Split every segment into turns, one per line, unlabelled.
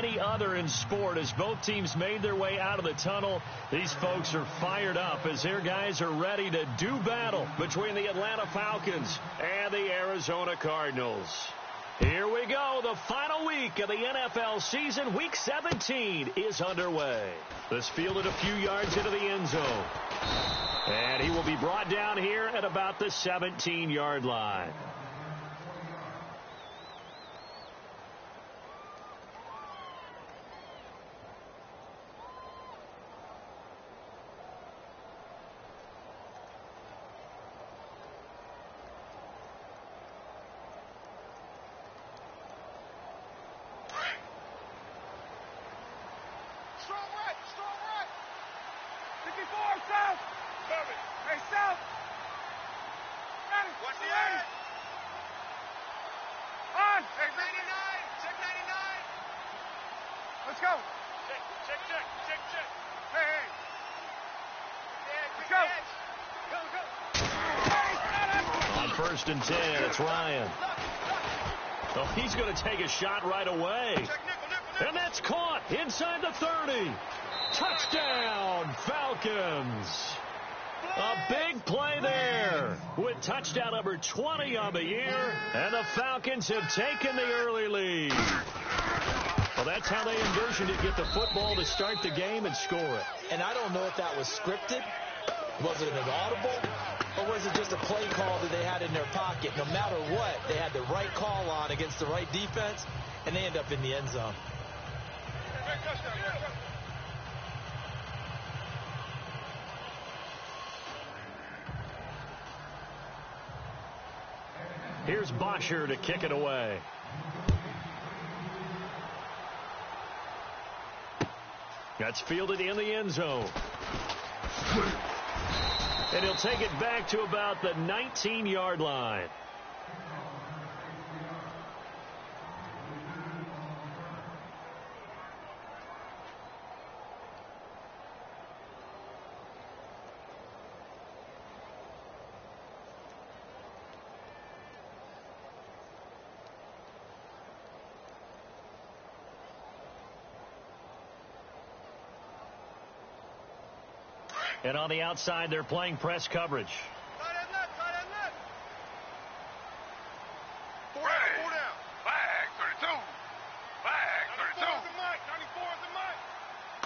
any other in sport. As both teams made their way out of the tunnel, these folks are fired up as their guys are ready to do battle between the Atlanta Falcons and the Arizona Cardinals. Here we go. The final week of the NFL season, Week 17, is underway. This fielded a few yards into the end zone. And he will be brought down here at about the 17-yard line. First and 10, it's Ryan. Oh, he's going to take a shot right away. And that's caught inside the 30. Touchdown, Falcons. A big play there with touchdown number 20 on the year. And the Falcons have taken the early lead. Well, that's how they envisioned it, get the football to start the game and score it.
And I don't know if that was scripted. Was it an audible? Or was it just a play call that they had in their pocket? No matter what, they had the right call on against the right defense, and they end up in the end zone.
Here's Bosher to kick it away. That's fielded in the end zone. And he'll take it back to about the 19-yard line. And on the outside, they're playing press coverage.
Tight end left. Four down.
Flag 32. Flag
32. 94 is the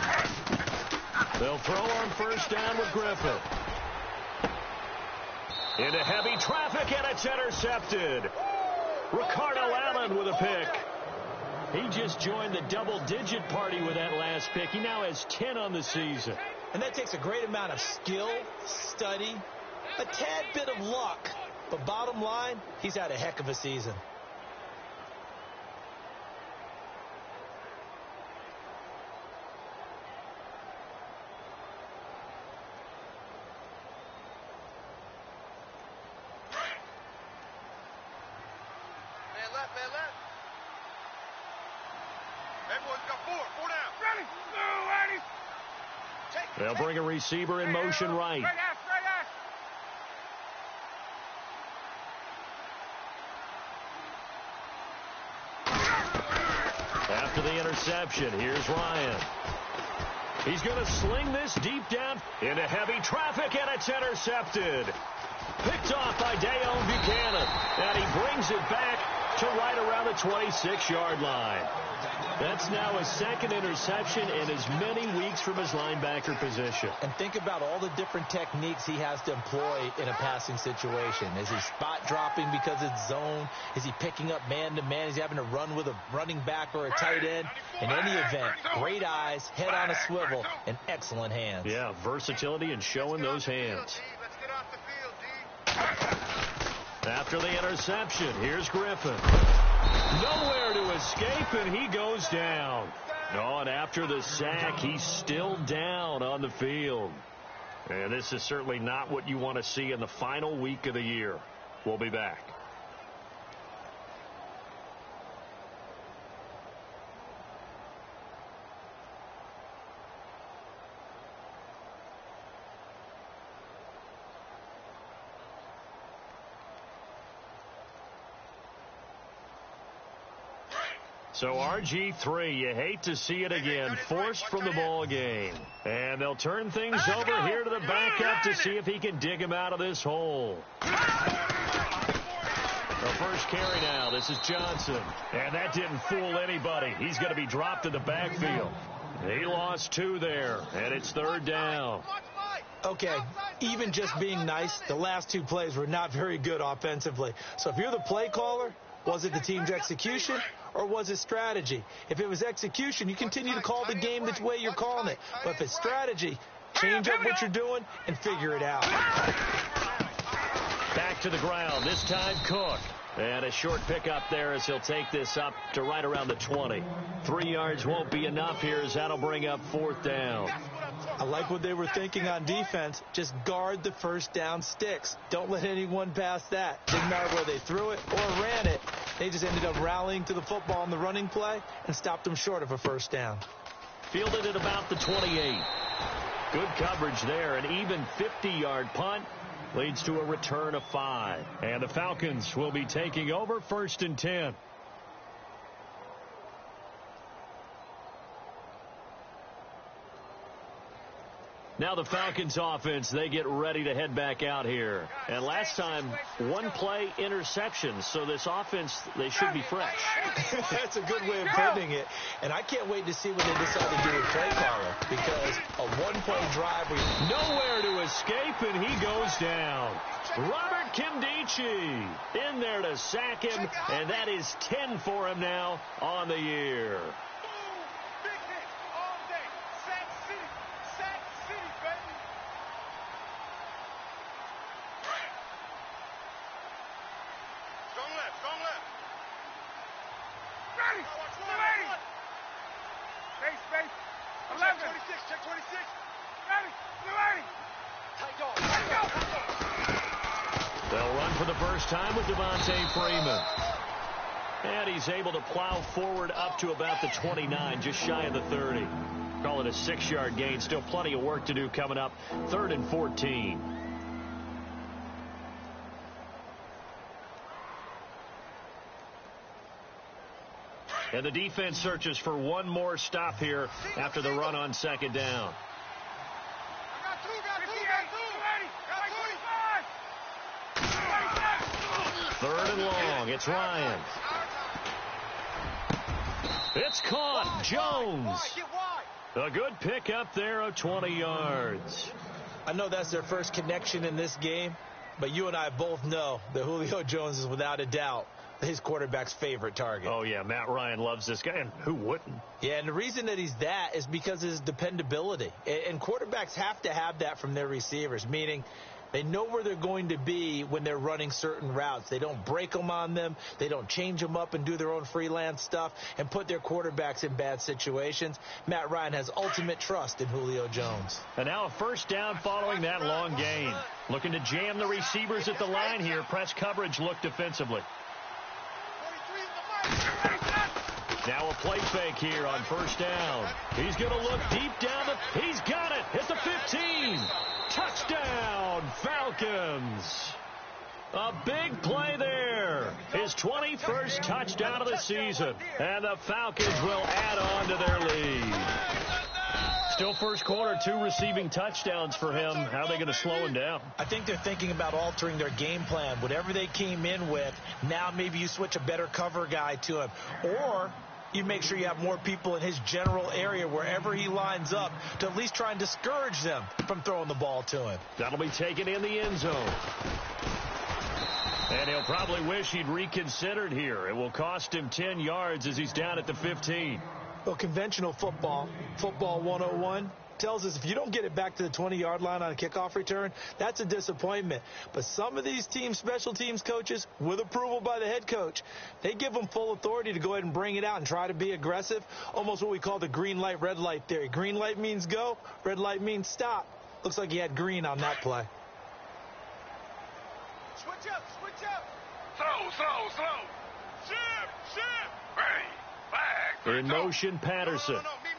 mic.
They'll throw on first down with Griffin. Into heavy traffic, and it's intercepted. Ricardo Allen with a pick. He just joined the double-digit party with that last pick. He now has 10 on the season.
And that takes a great amount of skill, study, a tad bit of luck. But bottom line, he's had a heck of a season.
Man left. Everyone's got four down. Ready.
They'll bring a receiver in motion right.
Straight ass.
After the interception, here's Ryan. He's going to sling this deep down into heavy traffic, and it's intercepted. Picked off by Dayon Buchanan, and he brings it back to right around the 26-yard line. That's now his second interception in as many weeks from his linebacker position.
And think about all the different techniques he has to employ in a passing situation. Is he spot dropping because it's zone? Is he picking up man-to-man? Is he having to run with a running back or a tight end? In any event, great eyes, head on a swivel, and excellent hands.
Yeah, versatility and showing those hands.
Let's get off the field, D.
After the interception, here's Griffin. Nowhere to escape, and he goes down. Oh, and after the sack, he's still down on the field. And this is certainly not what you want to see in the final week of the year. We'll be back. So RG3, you hate to see it again, forced from the ball game. And they'll turn things over here to the backup to see if he can dig him out of this hole. The first carry now. This is Johnson. And that didn't fool anybody. He's going to be dropped in the backfield. He lost 2 there, and it's 3rd down.
Okay, even just being nice, the last 2 plays were not very good offensively. So if you're the play caller, was it the team's execution or was it strategy? If it was execution, you continue to call the game the way you're calling it. But if it's strategy, change up what you're doing and figure it out.
Back to the ground, this time Cook. And a short pickup there as he'll take this up to right around the 20. 3 yards won't be enough here as that'll bring up 4th down.
I like what they were thinking on defense. Just guard the first down sticks. Don't let anyone pass that. Didn't matter where they threw it or ran it. They just ended up rallying to the football on the running play and stopped them short of a first down.
Fielded at about the 28. Good coverage there. An even 50-yard punt leads to a return of 5. And the Falcons will be taking over 1st and 10. Now the Falcons offense, they get ready to head back out here. And last time, 1 play interception. So this offense, they should be fresh.
That's a good way of putting it. And I can't wait to see what they decide to do with play caller. Because a 1-play drive,
nowhere to escape, and he goes down. Robert Kimdichie in there to sack him. And that is 10 for him now on the year. They'll run for the first time with Devontae Freeman. And he's able to plow forward up to about the 29, just shy of the 30. Call it a 6-yard gain. Still plenty of work to do coming up. 3rd and 14. And the defense searches for one more stop here after the run on 2nd down. Third and long. It's Ryan. It's caught. Jones. A good pickup there of 20 yards.
I know that's their first connection in this game, but you and I both know that Julio Jones is without a doubt his quarterback's favorite target.
Oh, yeah, Matt Ryan loves this guy, and who wouldn't?
Yeah, and the reason that he's that is because of his dependability. And quarterbacks have to have that from their receivers, meaning they know where they're going to be when they're running certain routes. They don't break them on them. They don't change them up and do their own freelance stuff and put their quarterbacks in bad situations. Matt Ryan has ultimate trust in Julio Jones.
And now a first down following that long gain. Looking to jam the receivers at the line here. Press coverage look defensively. Now a play fake here on first down. He's going to look deep down. He's got it. Hit the 15. Touchdown, Falcons. A big play there. His 21st touchdown of the season. And the Falcons will add on to their lead. Still first quarter, 2 receiving touchdowns for him. How are they going to slow him down?
I think they're thinking about altering their game plan. Whatever they came in with, now maybe you switch a better cover guy to him. Or you make sure you have more people in his general area wherever he lines up to at least try and discourage them from throwing the ball to him.
That'll be taken in the end zone. And he'll probably wish he'd reconsidered here. It will cost him 10 yards as he's down at the 15.
Well, conventional football 101, tells us if you don't get it back to the 20-yard line on a kickoff return, that's a disappointment. But some of these team special teams coaches, with approval by the head coach, they give them full authority to go ahead and bring it out and try to be aggressive, almost what we call the green light, red light theory. Green light means go, red light means stop. Looks like he had green on that play.
Switch up, switch up.
Slow. Ship. Ready. Flag.
In motion, Patterson.
No. Me.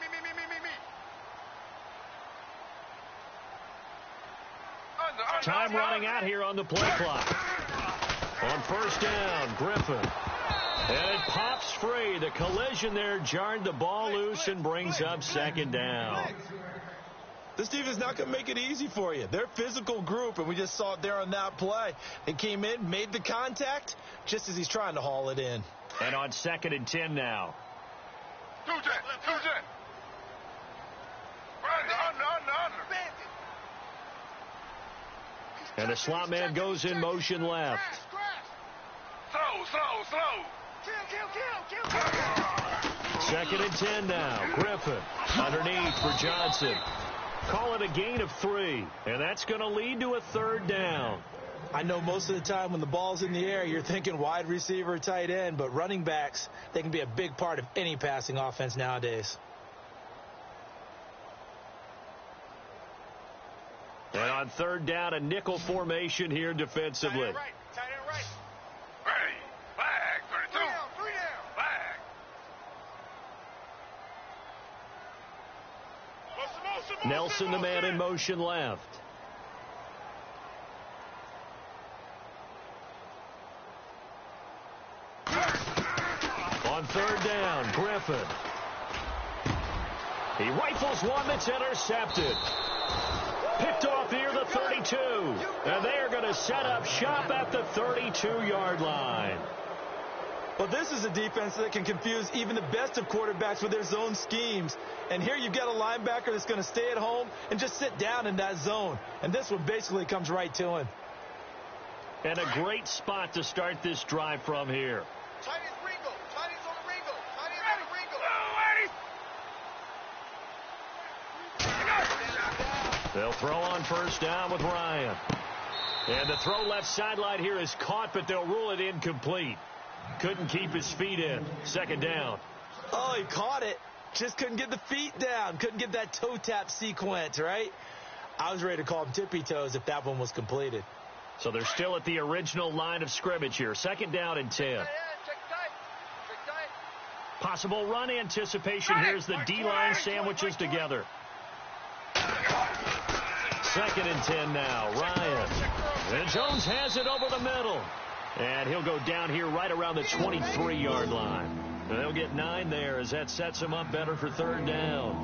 Time running out here on the play clock. On first down, Griffin. And it pops free. The collision there jarred the ball loose and brings up second down.
This defense is not going to make it easy for you. They're a physical group, and we just saw it there on that play. They came in, made the contact, just as he's trying to haul it in.
And on 2nd and 10 now. And the slot man goes in motion left.
Slow.
Kill. 2nd and 10 now. Griffin underneath for Johnson. Call it a gain of 3, and that's going to lead to a 3rd down.
I know most of the time when the ball's in the air, you're thinking wide receiver, tight end, but running backs, they can be a big part of any passing offense nowadays.
And on 3rd down, a nickel formation here defensively.
Tight end right.
Ready. Flag. 32.
3 down.
Flag.
Nelson, the man in motion left. On 3rd down, Griffin. He rifles one that's intercepted. Picked off near the 32. And they are going to set up shop at the 32-yard line.
Well, this is a defense that can confuse even the best of quarterbacks with their zone schemes. And here you've got a linebacker that's going to stay at home and just sit down in that zone. And this one basically comes right to him.
And a great spot to start this drive from here.
Tight end's Ringo. Tight end's on the Ringo. Tight end's on the Ringo.
They'll throw on 1st down with Ryan. And the throw left sideline here is caught, but they'll rule it incomplete. Couldn't keep his feet in. 2nd down.
Oh, he caught it. Just couldn't get the feet down. Couldn't get that toe tap sequence, right? I was ready to call him tippy toes if that one was completed.
So they're still at the original line of scrimmage here. 2nd down and 10.
Check tight.
Possible run anticipation. Here's the D-line sandwiches together. 2nd and 10 now. Ryan. And Jones has it over the middle. And he'll go down here right around the 23-yard line. And they'll get 9 there as that sets him up better for 3rd down.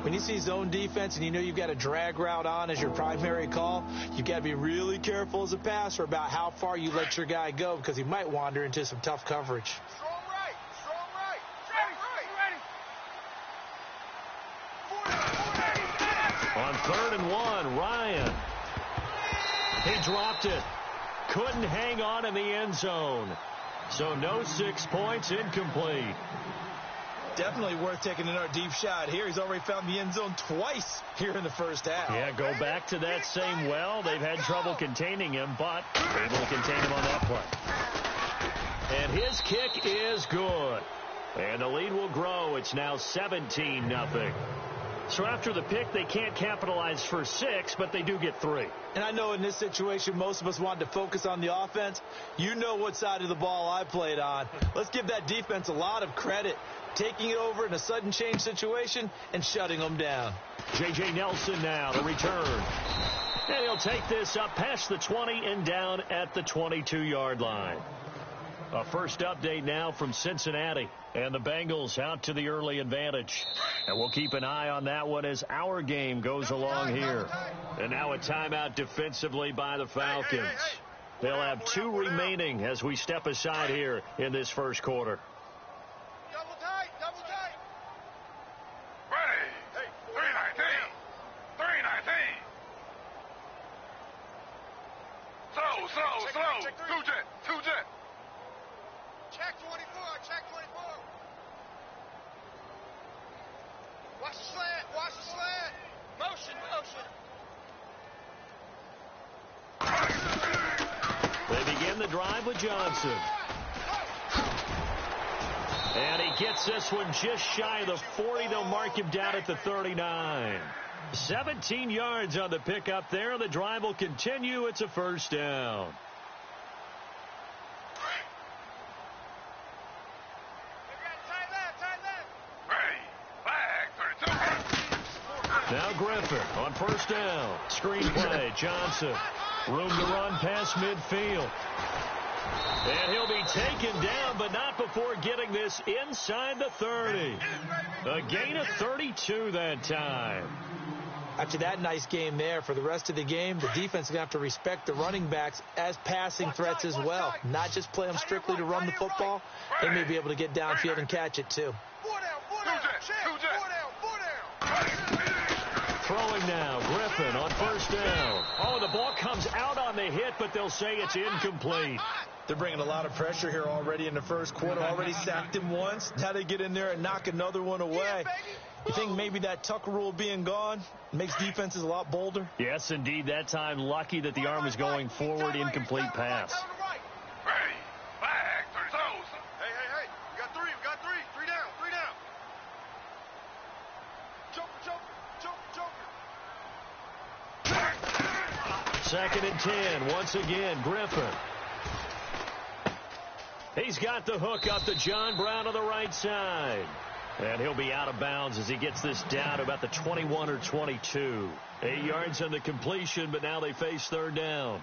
When you see zone defense and you know you've got a drag route on as your primary call, you've got to be really careful as a passer about how far you let your guy go because he might wander into some tough coverage.
Strong right.
On 3rd and 1, Ryan. He dropped it. Couldn't hang on in the end zone. So no 6 points, incomplete.
Definitely worth taking another deep shot here. He's already found the end zone twice here in the 1st half.
Yeah, go back to that same well. They've had trouble containing him, but able to contain him on that play. And his kick is good. And the lead will grow. It's now 17-0. So after the pick, they can't capitalize for 6, but they do get 3.
And I know in this situation, most of us wanted to focus on the offense. You know what side of the ball I played on. Let's give that defense a lot of credit, taking it over in a sudden change situation and shutting them down.
J.J. Nelson now, the return. And he'll take this up past the 20 and down at the 22-yard line. A first update now from Cincinnati. And the Bengals out to the early advantage. And we'll keep an eye on that one as our game goes along here. And now a timeout defensively by the Falcons. They'll have 2 remaining as we step aside here in this first quarter.
Double tight.
Ready. 319. 319. Slow. Two jet.
Check 24. Watch the slant. Motion.
They begin the drive with Johnson. And he gets this one just shy of the 40. They'll mark him down at the 39. 17 yards on the pickup there. The drive will continue. It's a 1st down. Now Griffin on 1st down. Screen play. Johnson. Room to run past midfield. And he'll be taken down, but not before getting this inside the 30. A gain of 32 that time.
After that nice game there, for the rest of the game, the defense is going to have to respect the running backs as passing threats as well. Not just play them strictly to run the football. They may be able to get downfield and catch it too.
Throwing now, Griffin on first down. Oh, the ball comes out on the hit, but they'll say it's incomplete.
They're bringing a lot of pressure here already in the first quarter. Already sacked him once. Now they get in there and knock another one away. You think maybe that Tucker rule being gone makes defenses a lot bolder?
Yes, indeed. That time, lucky that the arm was going forward, incomplete pass.
Ready. Flag. 30.
Hey. We got three. Three down. Joker.
Second and 10. Once again, Griffin. He's got the hook up to John Brown on the right side. And he'll be out of bounds as he gets this down to about the 21 or 22. 8 yards on the completion, but now they face third down.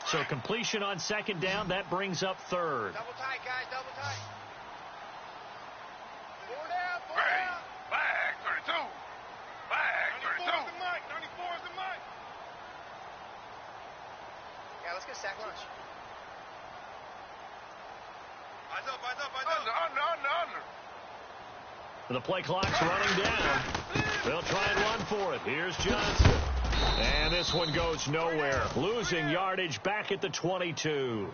So completion on second down, that brings up third.
Double tight, guys. Double tight. Four down.
Ready. Flag. 32. Flag. 32.
94 is the mic. Yeah, let's get sack lunch. Eyes up.
Under.
The play clock's running down. They'll try and run for it. Here's Johnson. And this one goes nowhere. Losing yardage back at the 22.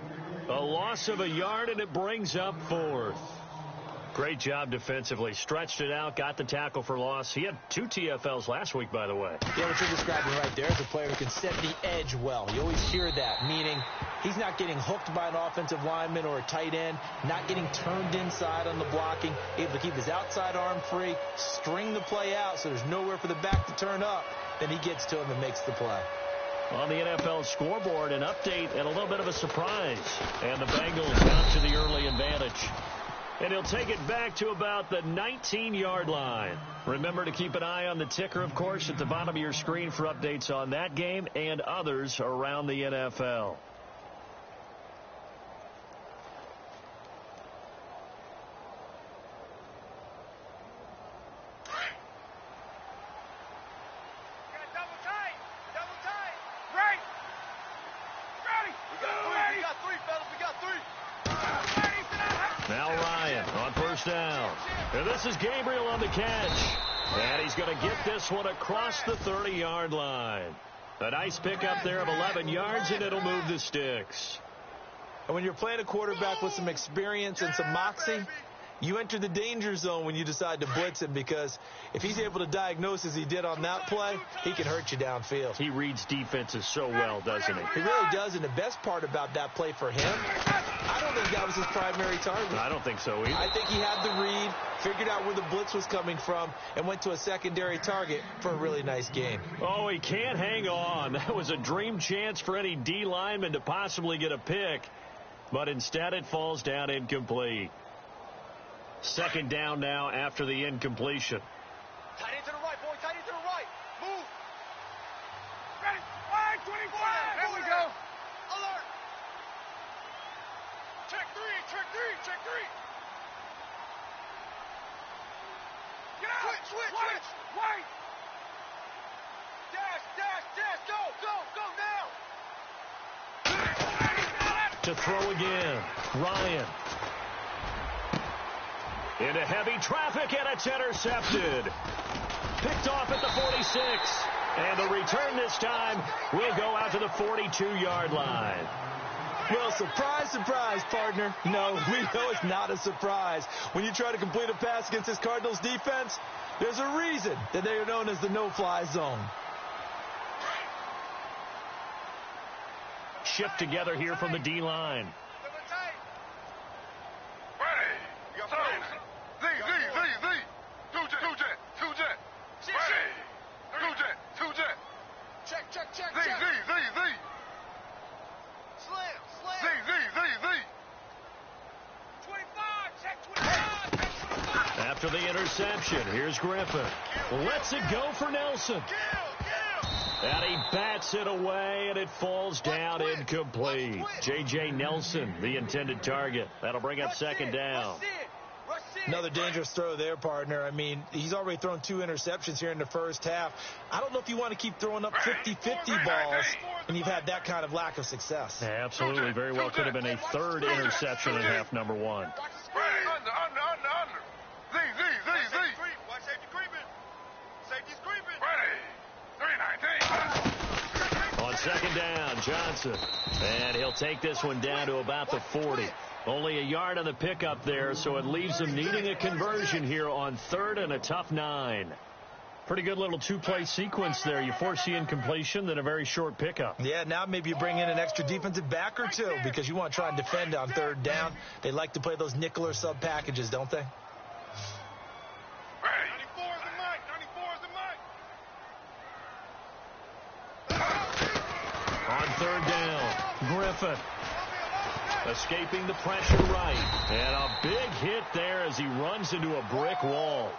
A loss of a yard, and it brings up fourth. Great job defensively. Stretched it out, got the tackle for loss. He had 2 TFLs last week, by the way.
Yeah, what you're describing right there is a player who can set the edge well. You always hear that, meaning he's not getting hooked by an offensive lineman or a tight end, not getting turned inside on the blocking, able to keep his outside arm free, string the play out so there's nowhere for the back to turn up. Then he gets to him and makes the play.
On the NFL scoreboard, an update and a little bit of a surprise. And the Bengals out to the early advantage. And he'll take it back to about the 19-yard line. Remember to keep an eye on the ticker, of course, at the bottom of your screen for updates on that game and others around the NFL. Now Ryan on first down. And this is Gabriel on the catch. And he's going to get this one across the 30-yard line. A nice pickup there of 11 yards, and it'll move the sticks.
And when you're playing a quarterback with some experience and some moxie, you enter the danger zone when you decide to blitz him, because if he's able to diagnose as he did on that play, he can hurt you downfield.
He reads defenses so well, doesn't he?
He really does, and the best part about that play for him, I don't think that was his primary target.
I don't think so either.
I think he had the read, figured out where the blitz was coming from, and went to a secondary target for a really nice game.
Oh, he can't hang on. That was a dream chance for any D lineman to possibly get a pick, but instead it falls down incomplete. Second down now after the incompletion.
Tight end to the right, boy. Tight end to the right. Move. Ready. Flag 25. There we go. Alert. Check three. Get out. Switch. Wait. Dash. Go now.
To throw again. Ryan. Into heavy traffic, and it's intercepted. Picked off at the 46. And the return this time will go out to the 42-yard line.
Well, surprise, partner. No, we know it's not a surprise. When you try to complete a pass against this Cardinals defense, there's a reason that they are known as the no-fly zone.
Shift together here from the D-line.
Check. Slam. 25. Check 25.
After the interception, here's Griffin. Lets it go for Nelson. And he bats it away, and it falls down incomplete. J.J. Nelson, the intended target. That'll bring up second down.
Another dangerous throw there, partner. I mean, he's already thrown 2 interceptions here in the first half. I don't know if you want to keep throwing up 50-50 balls, and you've had that kind of lack of success.
Yeah, absolutely. Very well could have been a third interception in half number 1.
Under. Z.
Watch safety creeping. Safety's creeping.
Ready. 319.
On second down, Johnson. And he'll take this one down to about the 40. Only a yard on the pickup there, so it leaves him needing a conversion here on third and a tough 9. Pretty good little 2-play sequence there. You force the incompletion, then a very short pickup.
Yeah, now maybe you bring in an extra defensive back or 2 because you want to try and defend on third down. They like to play those nickel or sub packages, don't they?
94 is the mic.
On third down, Griffin. Escaping the pressure right. And a big hit there as he runs into a brick wall.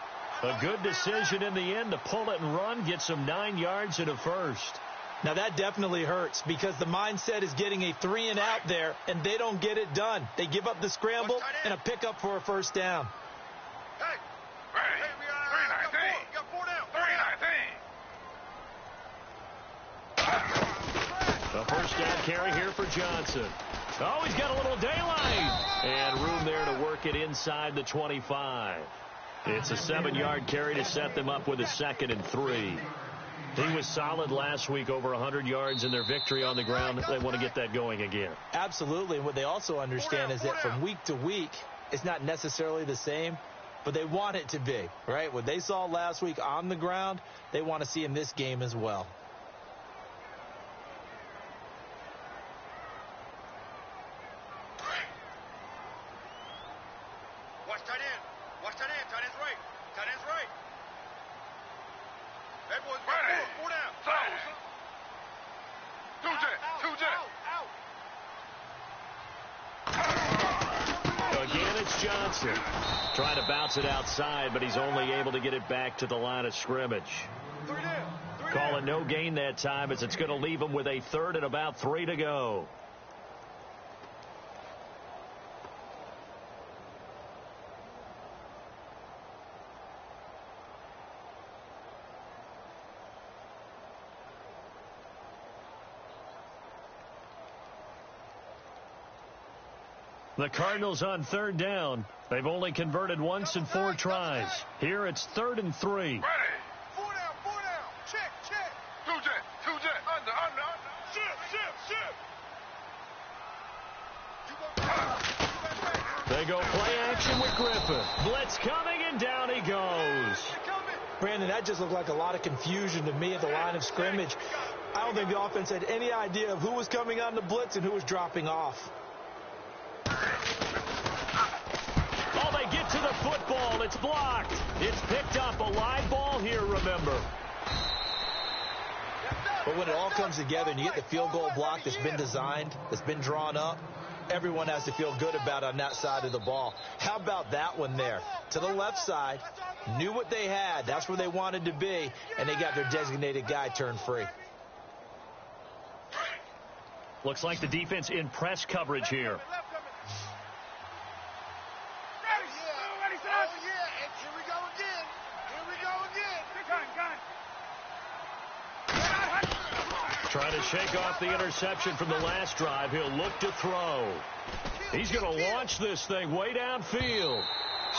A good decision in the end to pull it and run, gets him 9 yards and a first.
Now that definitely hurts because the mindset is getting a 3 and out there, and they don't get it done. They give up the scramble and a pickup for a first down.
Hey, we got 4 down.
A first down carry here for Johnson. Oh, he's got a little daylight. And room there to work it inside the 25. It's a 7-yard carry to set them up with a 2nd and 3. He was solid last week, over 100 yards in their victory on the ground. They want to get that going again.
Absolutely. And what they also understand is that from week to week, it's not necessarily the same, but they want it to be, right? What they saw last week on the ground, they want to see in this game as well.
Watch tight end. Watch tight end. Tight end's right. Tight end's right. Hey, boys, we got 4 down.
Two jet.
Again, it's Johnson. Trying to bounce it outside, but he's only able to get it back to the line of scrimmage.
3 down.
Call it no gain that time as it's going to leave him with a 3rd and about 3 to go. The Cardinals on 3rd down. They've only converted once in 4 tries. Here it's 3rd and 3.
Ready.
4 down. Check.
Two jet. Under.
They go play action with Griffin. Blitz coming, and down he goes.
Brandon, that just looked like a lot of confusion to me at the line of scrimmage. I don't think the offense had any idea of who was coming on the blitz and who was dropping off.
Oh, they get to the football. It's blocked. It's picked up. A live ball here, remember.
But when it all comes together and you get the field goal block that's been designed, that's been drawn up, everyone has to feel good about it on that side of the ball. How about that one there? To the left side, knew what they had. That's where they wanted to be, and they got their designated guy turned free.
Looks like the defense in press coverage here. Trying to shake off the interception from the last drive. He'll look to throw. He's going to launch this thing way downfield.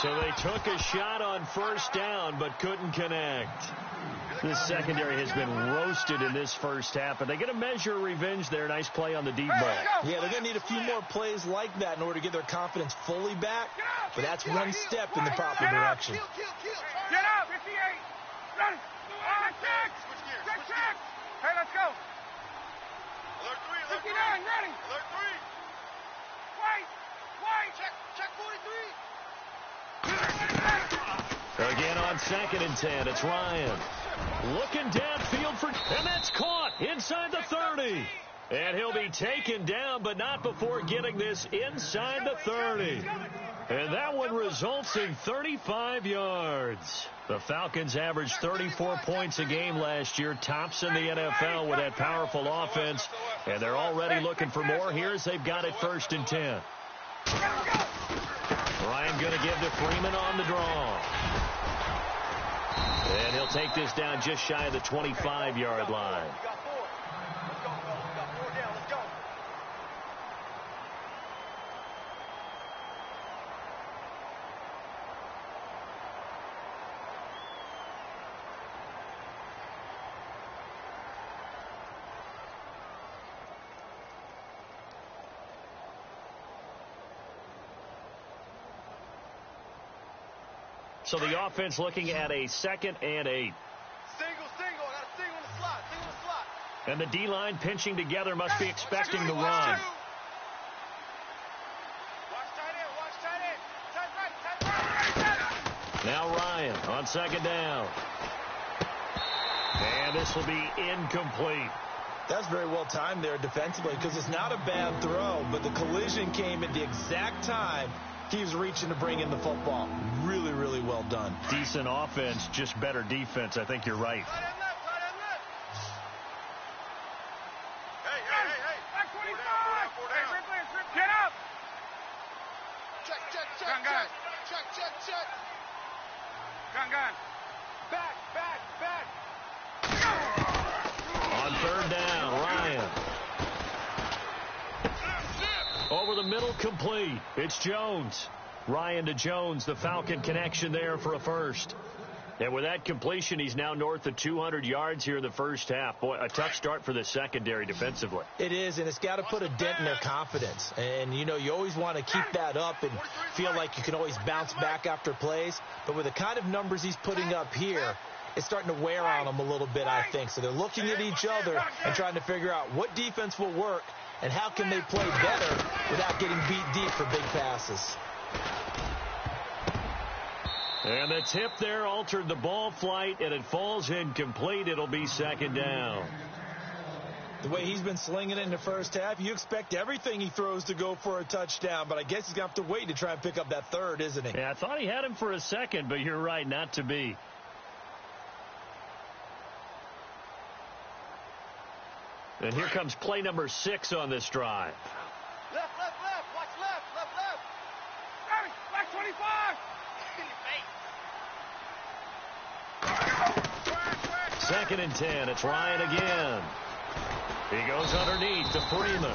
So they took a shot on first down but couldn't connect. This secondary has been roasted in this first half, but they get a measure of revenge there. Nice play on the deep ball.
Yeah, they're going to need a few more plays like that in order to get their confidence fully back, but that's one step in the proper direction.
Get up, 58. Run. Check. Hey, let's go. Alert 3. 59, ready. Alert 3. White. Check 43.
Again on 2nd and 10, it's Ryan. Looking downfield and that's caught inside the 30. And he'll be taken down, but not before getting this inside the 30. And that one results in 35 yards. The Falcons averaged 34 points a game last year, tops in the NFL with that powerful offense. And they're already looking for more. Here's they've got it 1st and 10. Ryan going to give to Freeman on the draw. And he'll take this down just shy of the 25-yard line. So the offense looking at a 2nd and 8.
Single. I got a single in the slot.
And the D-line pinching together must be expecting the run.
Watch tight end. Tight right.
Now Ryan on 2nd down. And this will be incomplete.
That's very well timed there defensively because it's not a bad throw, but the collision came at the exact time he was reaching to bring in the football. Really, really well done.
Decent offense, just better defense. I think you're right.
Tight end left. Hey. Back 25. Get up. Check.
Gun.
Check. Gun. Back.
On 3rd down, Ryan. Over the middle, complete. It's Jones. Ryan to Jones, the Falcon connection there for a first. And with that completion, he's now north of 200 yards here in the first half. Boy, a tough start for the secondary defensively.
It is, and it's got to put a dent in their confidence. And, you know, you always want to keep that up and feel like you can always bounce back after plays. But with the kind of numbers he's putting up here, it's starting to wear on them a little bit, I think. So they're looking at each other and trying to figure out what defense will work and how can they play better without getting beat deep for big passes.
And the tip there altered the ball flight, and it falls incomplete. It'll be 2nd down.
The way he's been slinging it in the first half, you expect everything he throws to go for a touchdown, but I guess he's going to have to wait to try and pick up that 3rd, isn't he?
Yeah, I thought he had him for a second, but you're right, not to be. And here comes play number 6 on this drive.
Left. Watch left. Back 25.
2nd and 10. It's Ryan again. He goes underneath to Freeman.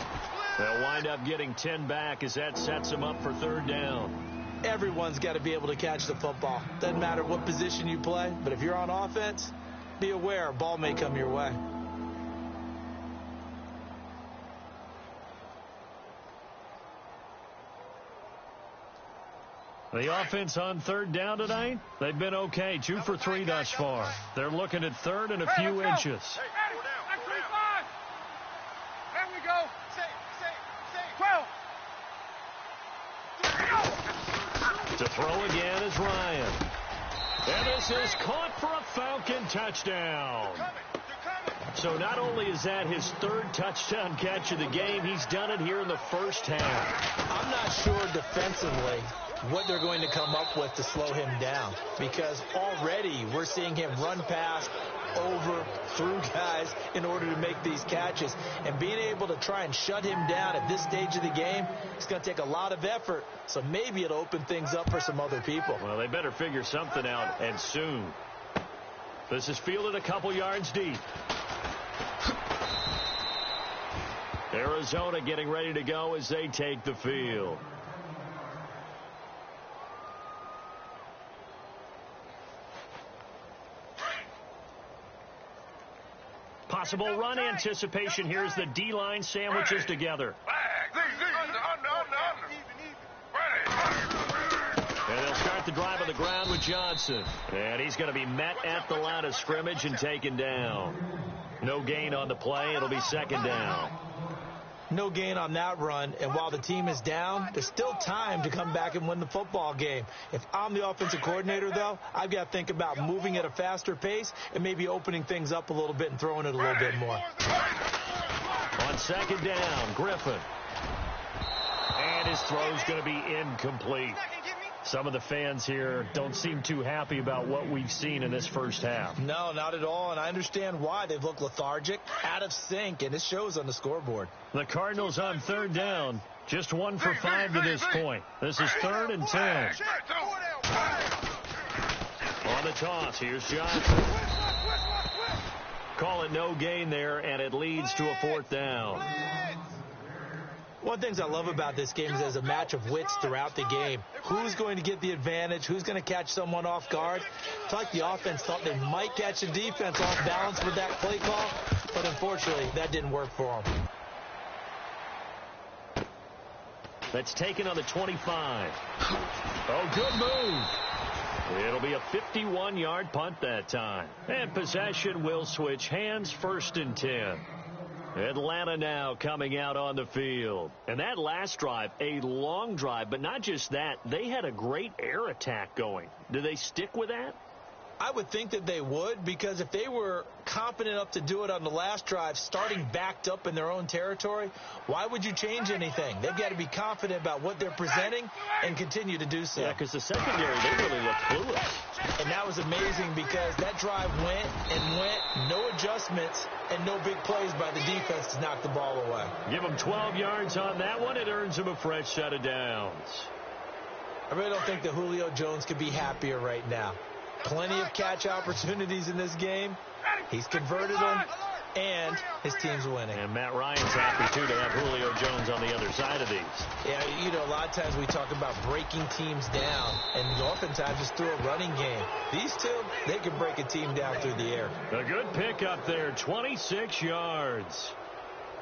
They'll wind up getting 10 back as that sets him up for 3rd down.
Everyone's got to be able to catch the football. Doesn't matter what position you play, but if you're on offense, be aware, ball may come your way.
The offense on 3rd down tonight, they've been okay. 2 for 3 thus far. They're looking at 3rd and a few inches.
Back 25. There we go. Safe. 12.
To throw again is Ryan. And this is caught for a Falcon touchdown. So not only is that his 3rd touchdown catch of the game, he's done it here in the first half.
I'm not sure defensively what they're going to come up with to slow him down, because already we're seeing him run past, over, through guys in order to make these catches. And being able to try and shut him down at this stage of the game, it's going to take a lot of effort. So maybe it'll open things up for some other people.
Well, they better figure something out, and soon. This is fielded a couple yards deep. Arizona getting ready to go as they take the field. Possible run anticipation. Here's the D-line sandwiches together. And they'll start the drive on the ground with Johnson. And he's going to be met at the line of scrimmage and taken down. No gain on the play. It'll be 2nd down.
No gain on that run, and while the team is down, there's still time to come back and win the football game. If I'm the offensive coordinator, though, I've got to think about moving at a faster pace and maybe opening things up a little bit and throwing it a little bit more.
On 2nd down, Griffin. And his throw's going to be incomplete. Some of the fans here don't seem too happy about what we've seen in this first half.
No, not at all, and I understand why. They've looked lethargic, out of sync, and it shows on the scoreboard.
The Cardinals on third down. Just 1 for 5 to this point. This is 3rd and 10. On the toss, here's Johnson. Call it no gain there, and it leads to a 4th down.
One of the things I love about this game is there's a match of wits throughout the game. Who's going to get the advantage? Who's going to catch someone off guard? It's like the offense thought they might catch the defense off balance with that play call, but unfortunately, that didn't work for them.
That's taken on the 25. Oh, good move. It'll be a 51-yard punt that time. And possession will switch hands, 1st and 10. Atlanta now coming out on the field. And that last drive, a long drive, but not just that. They had a great air attack going. Do they stick with that?
I would think that they would, because if they were confident enough to do it on the last drive, starting backed up in their own territory, why would you change anything? They've got to be confident about what they're presenting and continue to do so.
Yeah, because the secondary, they really looked clueless.
And that was amazing because that drive went and went, no adjustments, and no big plays by the defense to knock the ball away.
Give them 12 yards on that one. It earns them a fresh set of downs.
I really don't think that Julio Jones could be happier right now. Plenty of catch opportunities in this game. He's converted them, and his team's winning.
And Matt Ryan's happy, too, to have Julio Jones on the other side of these.
Yeah, you know, a lot of times we talk about breaking teams down, and oftentimes just through a running game. These two, they can break a team down through the air.
A good pickup there, 26 yards.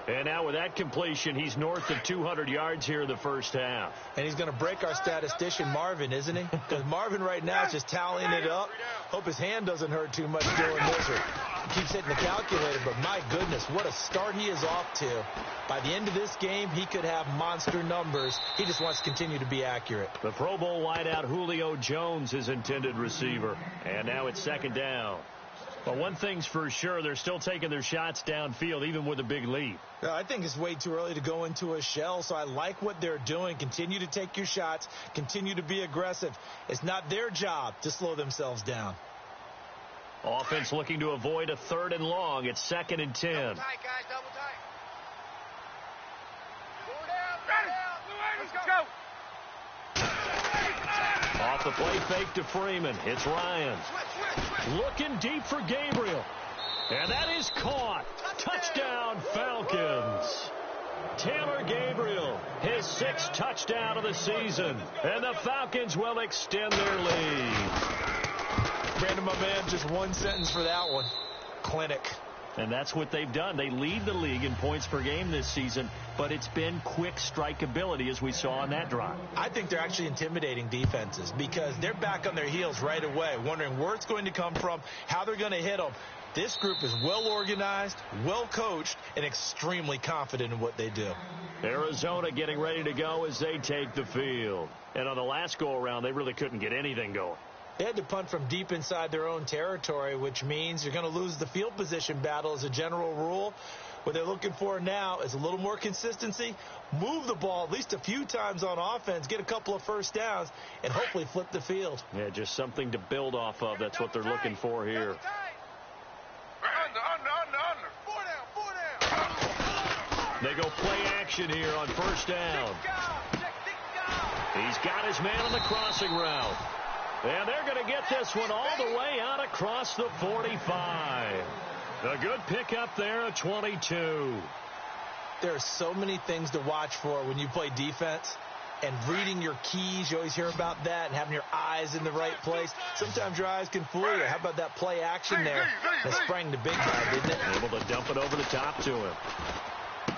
And now with that completion, he's north of 200 yards here in the first half.
And he's going to break our statistician, Marvin, isn't he? Because Marvin right now is just tallying it up. Hope his hand doesn't hurt too much doing this, or keeps hitting the calculator. But my goodness, what a start he is off to. By the end of this game, he could have monster numbers. He just wants to continue to be accurate.
The Pro Bowl wideout Julio Jones, his intended receiver. And now it's 2nd down. But one thing's for sure, they're still taking their shots downfield, even with a big lead.
I think it's way too early to go into a shell, so I like what they're doing. Continue to take your shots. Continue to be aggressive. It's not their job to slow themselves down.
Offense looking to avoid a 3rd and long. It's 2nd and 10.
Double tight, guys, double tight. Four down, let's go.
Off the play fake to Freeman. It's Ryan. Looking deep for Gabriel. And that is caught. Touchdown, Falcons. Taylor Gabriel, his 6th touchdown of the season. And the Falcons will extend their lead.
Brandon, my man, just one sentence for that one. Clinic.
And that's what they've done. They lead the league in points per game this season, but it's been quick strikeability as we saw on that drive.
I think they're actually intimidating defenses because they're back on their heels right away, wondering where it's going to come from, how they're going to hit them. This group is well organized, well coached, and extremely confident in what they do.
Arizona getting ready to go as they take the field. And on the last go-around, they really couldn't get anything going.
They had to punt from deep inside their own territory, which means you're going to lose the field position battle as a general rule. What they're looking for now is a little more consistency, move the ball at least a few times on offense, get a couple of first downs, and hopefully flip the field.
Yeah, just something to build off of. That's what they're looking for here.
Under.
Four down.
They go play action here on 1st down. He's got his man on the crossing route. And they're going to get this one all the way out across the 45. A good pickup there at 22.
There are so many things to watch for when you play defense. And reading your keys, you always hear about that, and having your eyes in the right place. Sometimes your eyes can fool you. How about that play action there? That sprang the big guy, didn't it?
Able to dump it over the top to him.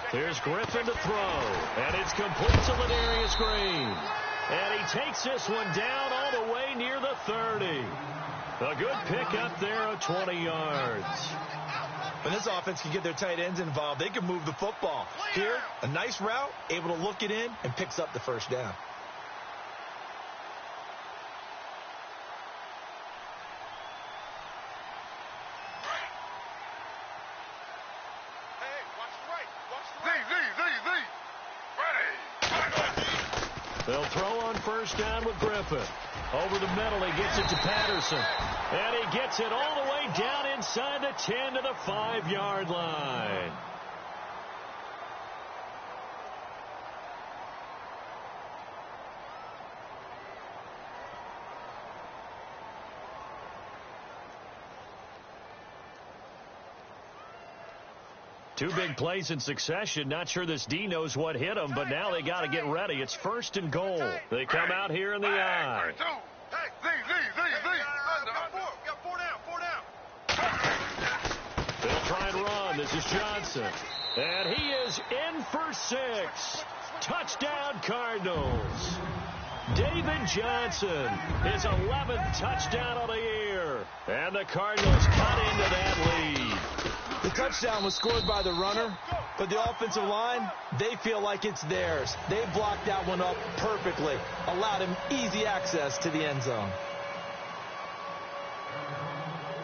Here's Griffin to throw. And it's complete to Ladarius Green. And he takes this one down all the way near the 30. A good pickup there at 20 yards.
When this offense can get their tight ends involved, they can move the football. Here, a nice route, able to look it in, and picks up the 1st down.
Hey, watch the right. Watch the right.
Z. Ready.
They'll throw on first down with Griffin. Over the middle, he gets it to Patterson. And he gets it all the way down inside the 10 to the 5-yard line. Two big plays in succession. Not sure this D knows what hit him, but now they got to get ready. It's 1st and goal. They come out here in the I. They'll try and run. This is Johnson. And he is in for 6. Touchdown, Cardinals. David Johnson, his 11th touchdown of the year. And the Cardinals cut into that lead.
The touchdown was scored by the runner, but the offensive line, they feel like it's theirs. They blocked that one up perfectly, allowed him easy access to the end zone.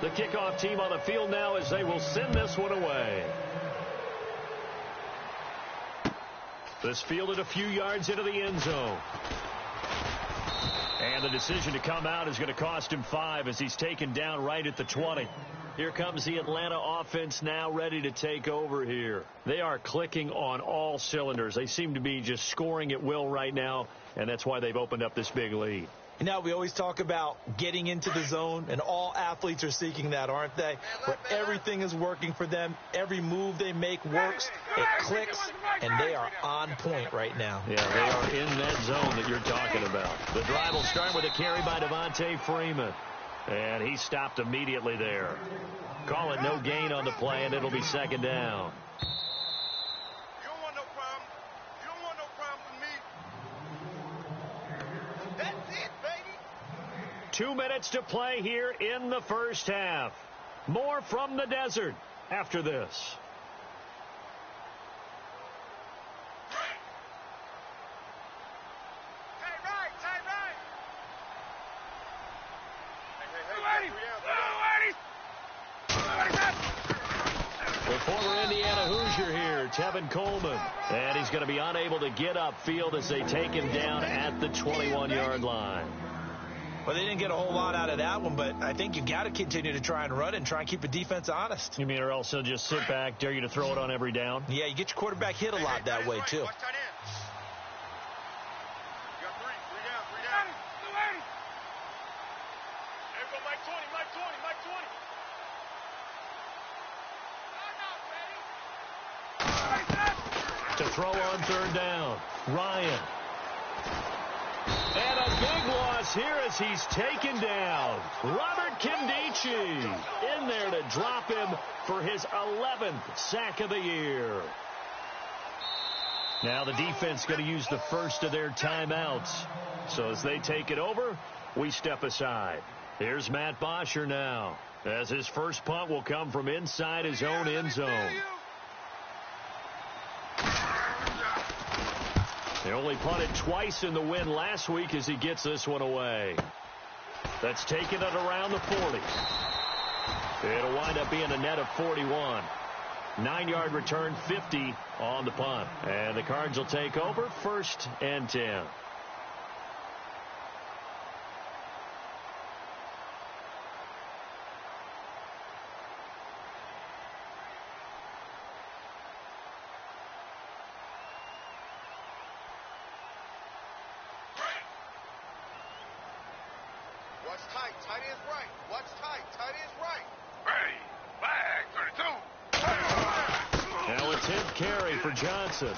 The kickoff team on the field now as they will send this one away. This fielded a few yards into the end zone. And the decision to come out is going to cost him 5 as he's taken down right at the 20. Here comes the Atlanta offense now ready to take over here. They are clicking on all cylinders. They seem to be just scoring at will right now, and that's why they've opened up this big lead.
You know, we always talk about getting into the zone, and all athletes are seeking that, aren't they? Where everything is working for them. Every move they make works. It clicks, and they are on point right now.
Yeah, they are in that zone that you're talking about. The drive will start with a carry by Devontae Freeman. And he stopped immediately there. Call it no gain on the play, and it'll be 2nd down.
You don't want no problem. You don't want no problem with me. That's it, baby.
2 minutes to play here in the first half. More from the desert after this. The former Indiana Hoosier here, Tevin Coleman. And he's going to be unable to get upfield as they take him down at the 21-yard line.
Well, they didn't get a whole lot out of that one, but I think you got to continue to try and run and try and keep the defense honest.
You mean, or else he'll just sit back, dare you to throw it on every down?
Yeah, you get your quarterback hit a lot that way, too.
To throw on 3rd down, Ryan. And a big loss here as he's taken down. Robert Kimdichie in there to drop him for his 11th sack of the year. Now the defense going to use the first of their timeouts. So as they take it over, we step aside. Here's Matt Bosher now, as his first punt will come from inside his own end zone. They only punted twice in the win last week as he gets this one away. That's taken it around the 40. It'll wind up being a net of 41. 9-yard return, 50 on the punt. And the Cards will take over 1st and 10.
Watch tight. Tight end's right. Watch tight. Tight end's right.
Ready. Flag, 32.
Now a 10th carry for Johnson.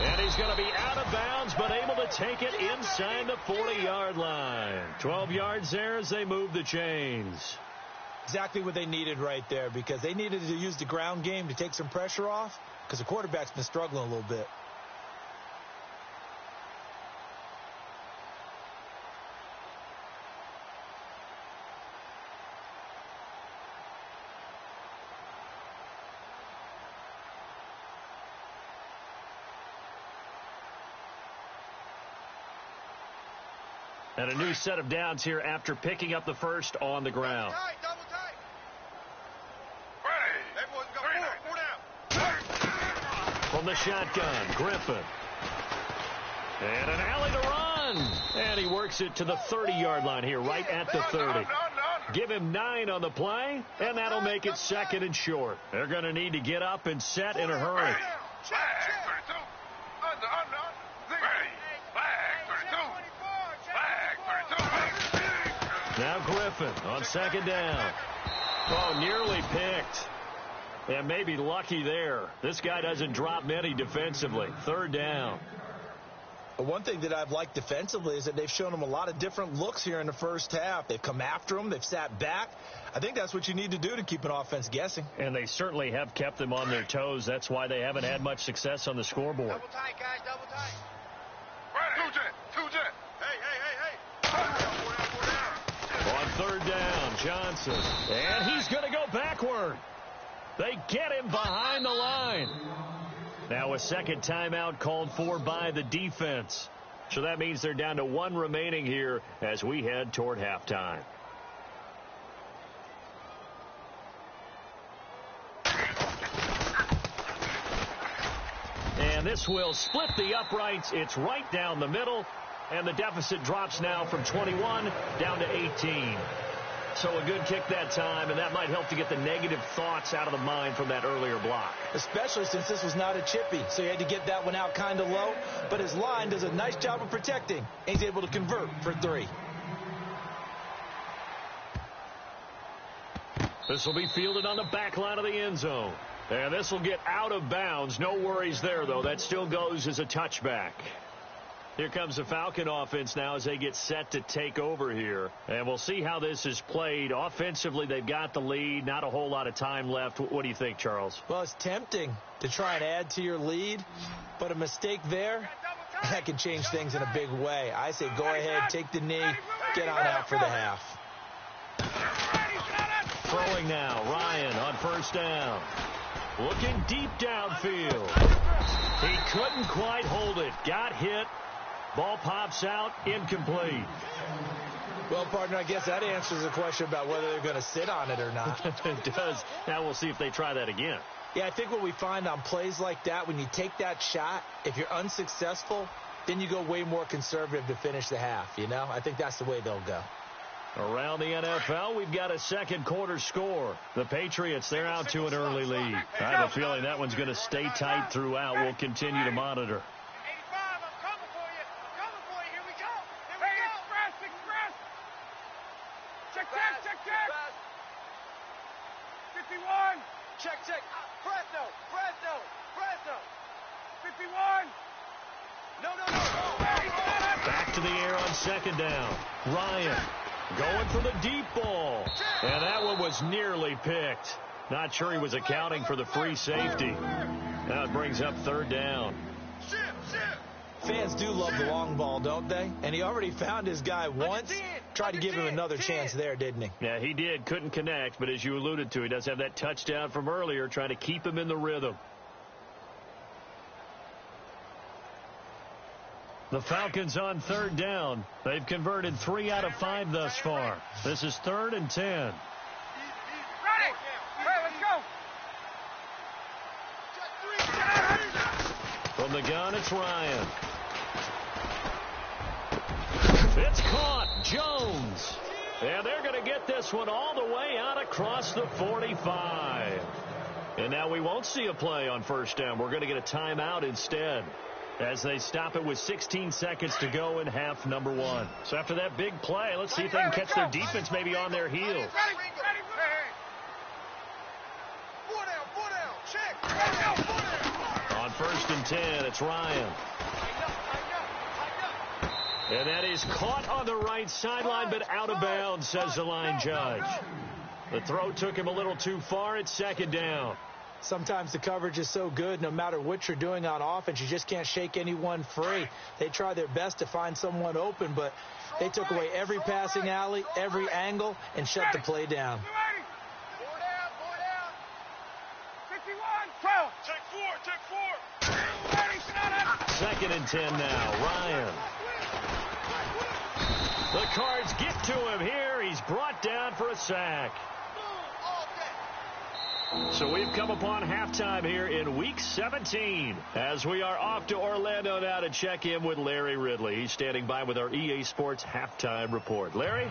And he's going to be out of bounds, but able to take it inside the 40-yard line. 12 yards there as they move the chains.
Exactly what they needed right there, because they needed to use the ground game to take some pressure off, because the quarterback's been struggling a little bit.
And a new set of downs here after picking up the first on the ground.
Tight, double tight.
Ready.
Everyone's got four down.
From the shotgun, Griffin. And an alley to run. And he works it to the 30-yard line here, right at the 30. Give him 9 on the play, and that'll make it 2nd and short. They're going to need to get up and set in a hurry. Now Griffin on 2nd down. Oh, nearly picked. And maybe lucky there. This guy doesn't drop many defensively. 3rd down.
One thing that I've liked defensively is that they've shown him a lot of different looks here in the first half. They've come after him. They've sat back. I think that's what you need to do to keep an offense guessing.
And they certainly have kept them on their toes. That's why they haven't had much success on the scoreboard.
Double tight, guys, double tight. Two jet. Hey.
On 3rd down, Johnson. And he's going to go backward. They get him behind the line. Now a second timeout called for by the defense. So that means they're down to 1 remaining here as we head toward halftime. And this will split the uprights. It's right down the middle. And the deficit drops now from 21 down to 18. So a good kick that time, and that might help to get the negative thoughts out of the mind from that earlier block.
Especially since this was not a chippy, so he had to get that one out kind of low. But his line does a nice job of protecting. He's able to convert for 3.
This will be fielded on the back line of the end zone. And this will get out of bounds. No worries there, though. That still goes as a touchback. Here comes the Falcon offense now as they get set to take over here. And we'll see how this is played. Offensively, they've got the lead. Not a whole lot of time left. What do you think, Charles?
Well, it's tempting to try and add to your lead, but a mistake there, that can change things in a big way. I say go ahead, take the knee, get on out for the half.
Throwing now, Ryan on 1st down. Looking deep downfield. He couldn't quite hold it. Got hit. Ball pops out, incomplete.
Well, partner, I guess that answers the question about whether they're going to sit on it or not.
It does. Now we'll see if they try that again.
Yeah, I think what we find on plays like that, when you take that shot, if you're unsuccessful, then you go way more conservative to finish the half, you know? I think that's the way they'll go.
Around the NFL, we've got a 2nd quarter score. The Patriots, they're out to an early lead. I have a feeling that one's going to stay tight throughout. We'll continue to monitor.
Check. Fresno. 51. No.
Back to the air on 2nd down. Ryan going for the deep ball. And that one was nearly picked. Not sure he was accounting for the free safety. Now it brings up 3rd down.
Fans do love the long ball, don't they? And he already found his guy once. Tried to give him another chance there, didn't he?
Yeah, he did. Couldn't connect, but as you alluded to, he does have that touchdown from earlier, trying to keep him in the rhythm. The Falcons on 3rd down. They've converted 3 out of 5 thus far. This is 3rd and 10.
Ready. Let's go.
From the gun, it's Ryan. It's caught. Jones. And they're going to get this one all the way out across the 45. And now we won't see a play on 1st down. We're going to get a timeout instead, as they stop it with 16 seconds to go in half number 1. So after that big play, let's see if they can catch their defense maybe on their heels. On 1st and 10, it's Ryan. And that is caught on the right sideline, but out of bounds, says the line judge. The throw took him a little too far. It's 2nd down.
Sometimes the coverage is so good, no matter what you're doing on offense, you just can't shake anyone free. They try their best to find someone open, but they took away every passing alley, every angle, and shut the play down.
2nd and 10 now. Ryan. The Cards get to him here. He's brought down for a sack. So we've come upon halftime here in Week 17 as we are off to Orlando now to check in with Larry Ridley. He's standing by with our EA Sports halftime report. Larry?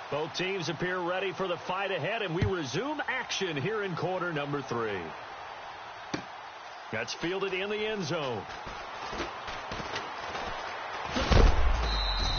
Both teams appear ready for the fight ahead, and we resume action here in quarter number 3. That's fielded in the end zone.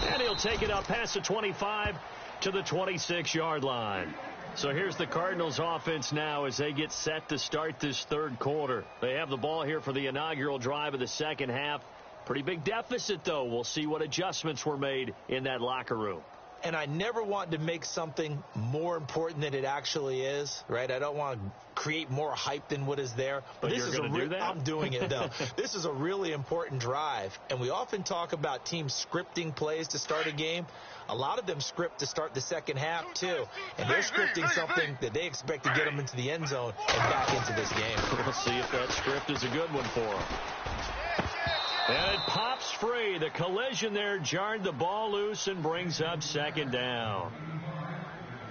And he'll take it up past the 25 to the 26-yard line. So here's the Cardinals offense now as they get set to start this third quarter. They have the ball here for the inaugural drive of the second half. Pretty big deficit, though. We'll see what adjustments were made in that locker room.
And I never want to make something more important than it actually is, right? I don't want to create more hype than what is there.
But this is do that?
I'm doing it, though. This is a really important drive. And we often talk about teams scripting plays to start a game. A lot of them script to start the second half, too. And they're scripting something that they expect to get them into the end zone and back into this game.
We'll see if that script is a good one for them. And it pops free. The collision there jarred the ball loose and brings up second down.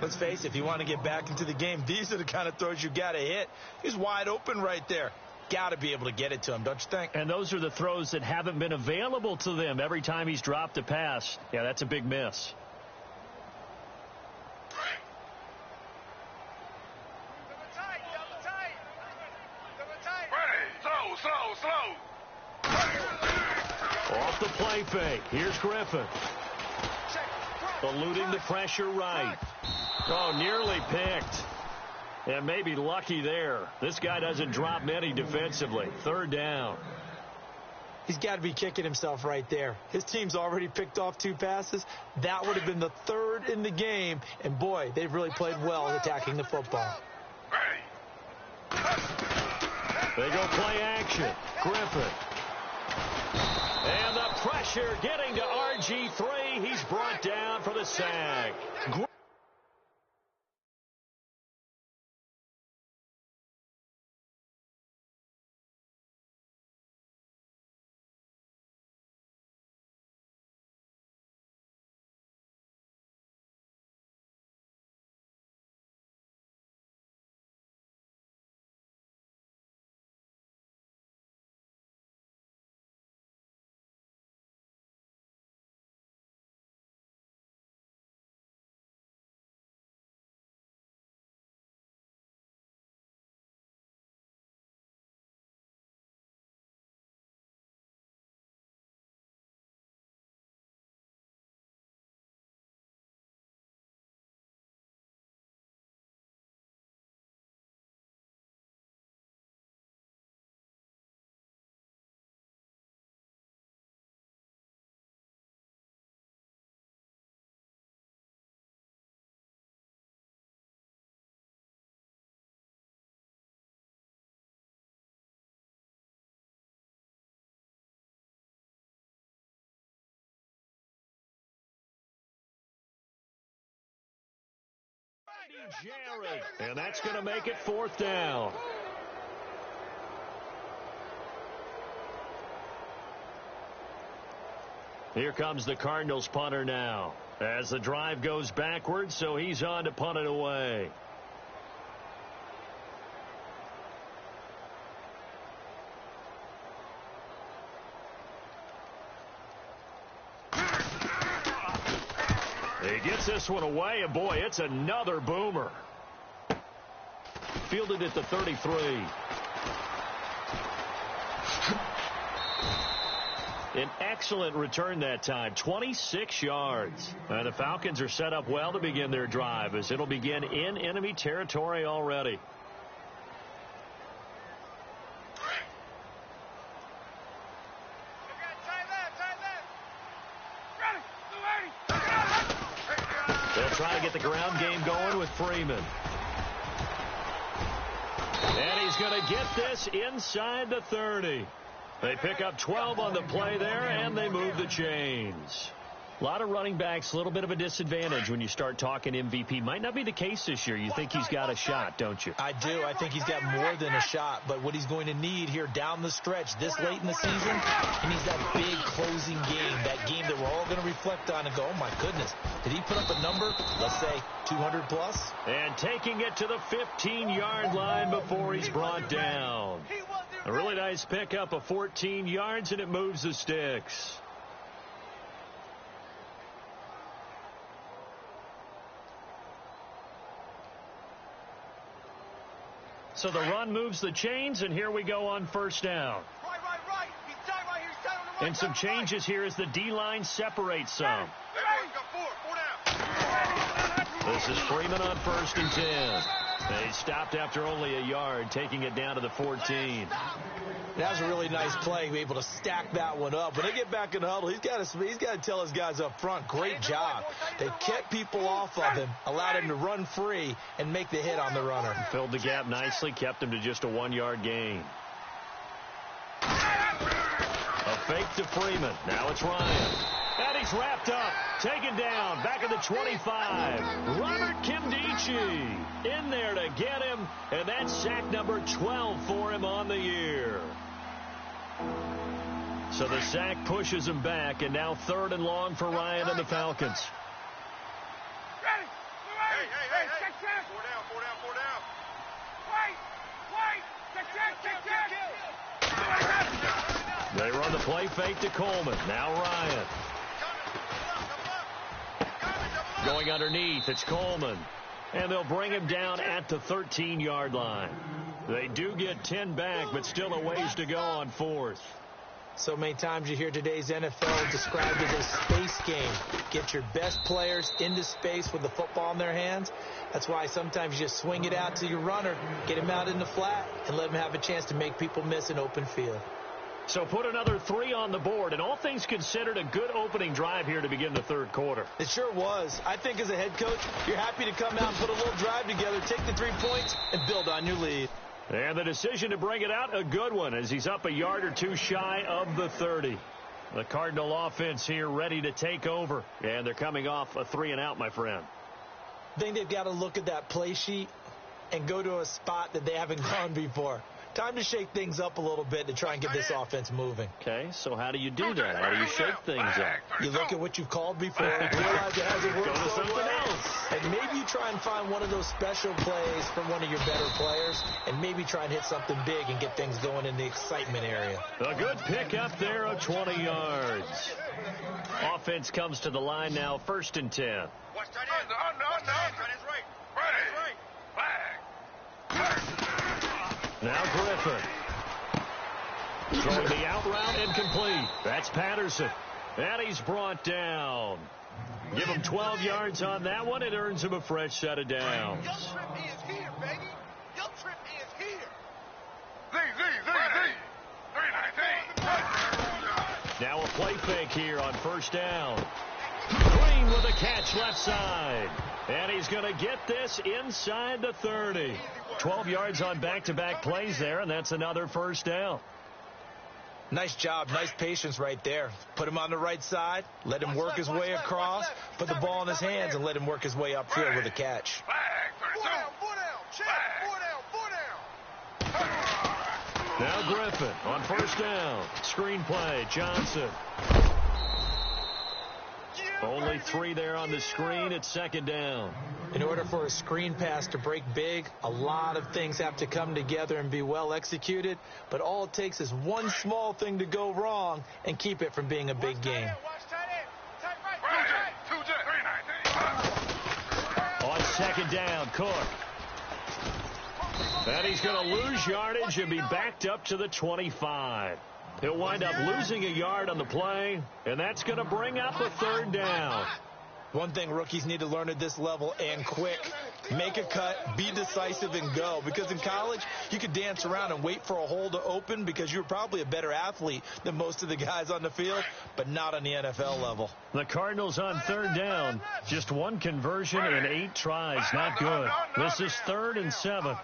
Let's face it, if you want to get back into the game, these are the kind of throws you got to hit. He's wide open right there. Got to be able to get it to him, don't you think?
And those are the throws that haven't been available to them every time he's dropped a pass. Yeah, that's a big miss.
Slow.
Off the play fake. Here's Griffin. Eluding the pressure right. Oh, nearly picked. And maybe lucky there. This guy doesn't drop many defensively. Third down.
He's got to be kicking himself right there. His team's already picked off 2 passes. That would have been the 3rd in the game. And, boy, they've really played well attacking the football.
They go play action. Griffin. And the pressure getting to RG3. He's brought down for the sack. Jared. And that's going to make it 4th down. Here comes the Cardinals punter now. As the drive goes backwards, so he's on to punt it away. He gets this one away, and boy, it's another boomer. Fielded at the 33. An excellent return that time, 26 yards. And the Falcons are set up well to begin their drive as it'll begin in enemy territory already. They'll try to get the ground game going with Freeman. And he's going to get this inside the 30. They pick up 12 on the play there, and they move the chains. A lot of running backs, a little bit of a disadvantage when you start talking MVP. Might not be the case this year. You think he's got a shot, don't you?
I do. I think he's got more than a shot. But what he's going to need here down the stretch this late in the season, he needs that big closing game, that game that we're all going to reflect on and go, oh, my goodness, did he put up a number, let's say, 200 plus?
And taking it to the 15-yard line before he's brought down. A really nice pickup of 14 yards, and it moves the sticks. So the run moves the chains, and here we go on first down.
Right. He's tight right here. He's tight on the right.
And some changes here as the D-line separates some. This is Freeman on 1st and 10. They stopped after only a yard, taking it down to the 14.
That was a really nice play, be able to stack that one up. When they get back in the huddle, he's got to tell his guys up front, great job. They kept people off of him, allowed him to run free and make the hit on the runner.
Filled the gap nicely, kept him to just a 1-yard gain. A fake to Freeman. Now it's Ryan. And he's wrapped up, taken down, back at the 25. Robert Kimdichie in there to get him, and that's sack number 12 for him on the year. So the sack pushes him back, and now 3rd and long for Ryan and the Falcons.
Hey. Four down. Wait.
They run the play fake to Coleman. Now Ryan. Going underneath, it's Coleman. And they'll bring him down at the 13-yard line. They do get 10 back, but still a ways to go on 4th.
So many times you hear today's NFL described as a space game. Get your best players into space with the football in their hands. That's why sometimes you just swing it out to your runner, get him out in the flat, and let him have a chance to make people miss an open field.
So put another 3 on the board, and all things considered, a good opening drive here to begin the 3rd quarter.
It sure was. I think as a head coach, you're happy to come out and put a little drive together, take the 3 points, and build on your lead.
And the decision to bring it out, a good one, as he's up a yard or two shy of the 30. The Cardinal offense here ready to take over, and they're coming off a 3-and-out, my friend.
I think they've got to look at that play sheet and go to a spot that they haven't gone before. Time to shake things up a little bit to try and get this offense moving.
Okay, so how do you do that? How do you shake things up?
You look at what you've called before, realize it hasn't worked
Go to
so
something
well,
else.
and maybe you try and find one of those special plays from one of your better players, and maybe try and hit something big and get things going in the excitement area.
A good pick up there of 20 yards. Offense comes to the line now, 1st and 10.
Watch tight end. Tight end's right.
Now Griffin. Throwing the out route incomplete. That's Patterson. And he's brought down. Give him 12 yards on that one. It earns him a fresh set of downs.
Your trip is here, baby. Your trip is here.
Now a play fake here on 1st down. Green with a catch left side. And he's going to get this inside the 30. 12 yards on back-to-back plays there, and that's another 1st down.
Nice job, nice patience right there. Put him on the right side, let him work his way across, put the ball in his hands, and let him work his way upfield with a catch.
Now Griffin on 1st down. Screen play, Johnson. Only 3 there on the screen. It's 2nd down.
In order for a screen pass to break big, a lot of things have to come together and be well executed. But all it takes is one small thing to go wrong and keep it from being a big game.
On 2nd down, Cook. And he's going to lose yardage and be backed up to the 25. He'll wind up losing a yard on the play, and that's going to bring up a 3rd down.
One thing rookies need to learn at this level, and quick, make a cut, be decisive, and go. Because in college, you could dance around and wait for a hole to open because you're probably a better athlete than most of the guys on the field, but not on the NFL level.
The Cardinals on 3rd down. Just 1 conversion in 8 tries. Not good. This is 3rd and 7.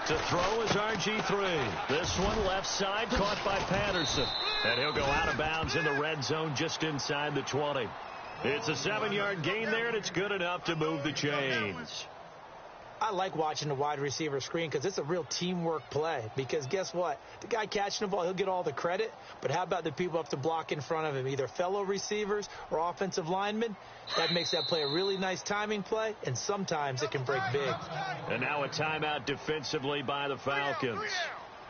To throw is RG3. This one left side, caught by Patterson. And he'll go out of bounds in the red zone just inside the 20. It's a 7-yard gain there, and it's good enough to move the chains.
I like watching the wide receiver screen because it's a real teamwork play. Because guess what? The guy catching the ball, he'll get all the credit. But how about the people up to block in front of him, either fellow receivers or offensive linemen? That makes that play a really nice timing play, and sometimes it can break big.
And now a timeout defensively by the Falcons.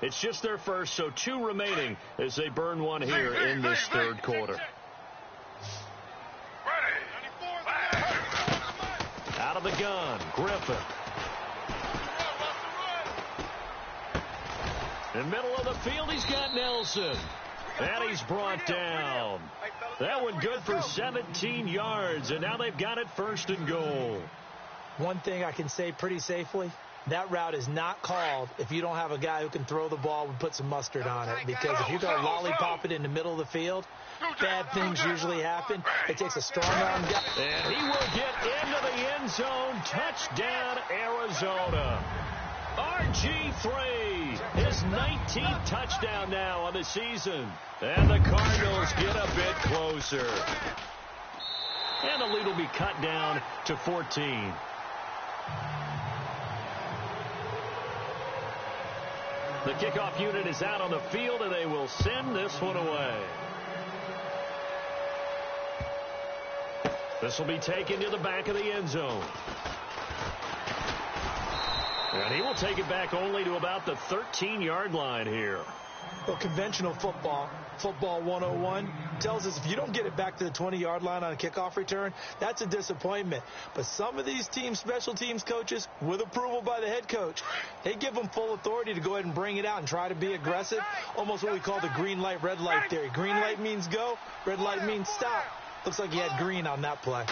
It's just their first, so 2 remaining as they burn one here in this third quarter. Out of the gun, Griffin. In the middle of the field, he's got Nelson. And he's brought down. That one good for 17 yards, and now they've got it 1st and goal.
One thing I can say pretty safely, that route is not called if you don't have a guy who can throw the ball and put some mustard on it. Because if you're going to lollipop it in the middle of the field, bad things usually happen. It takes a strong arm guy.
And he will get into the end zone. Touchdown, Arizona. RG3, his 19th touchdown now on the season. And the Cardinals get a bit closer. And the lead will be cut down to 14. The kickoff unit is out on the field, and they will send this one away. This will be taken to the back of the end zone. And he will take it back only to about the 13-yard line here.
Well, conventional football 101, tells us if you don't get it back to the 20-yard line on a kickoff return, that's a disappointment. But some of these team special teams coaches, with approval by the head coach, they give them full authority to go ahead and bring it out and try to be aggressive, almost what we call the green light, red light theory. Green light means go, red light means stop. Looks like he had green on that play.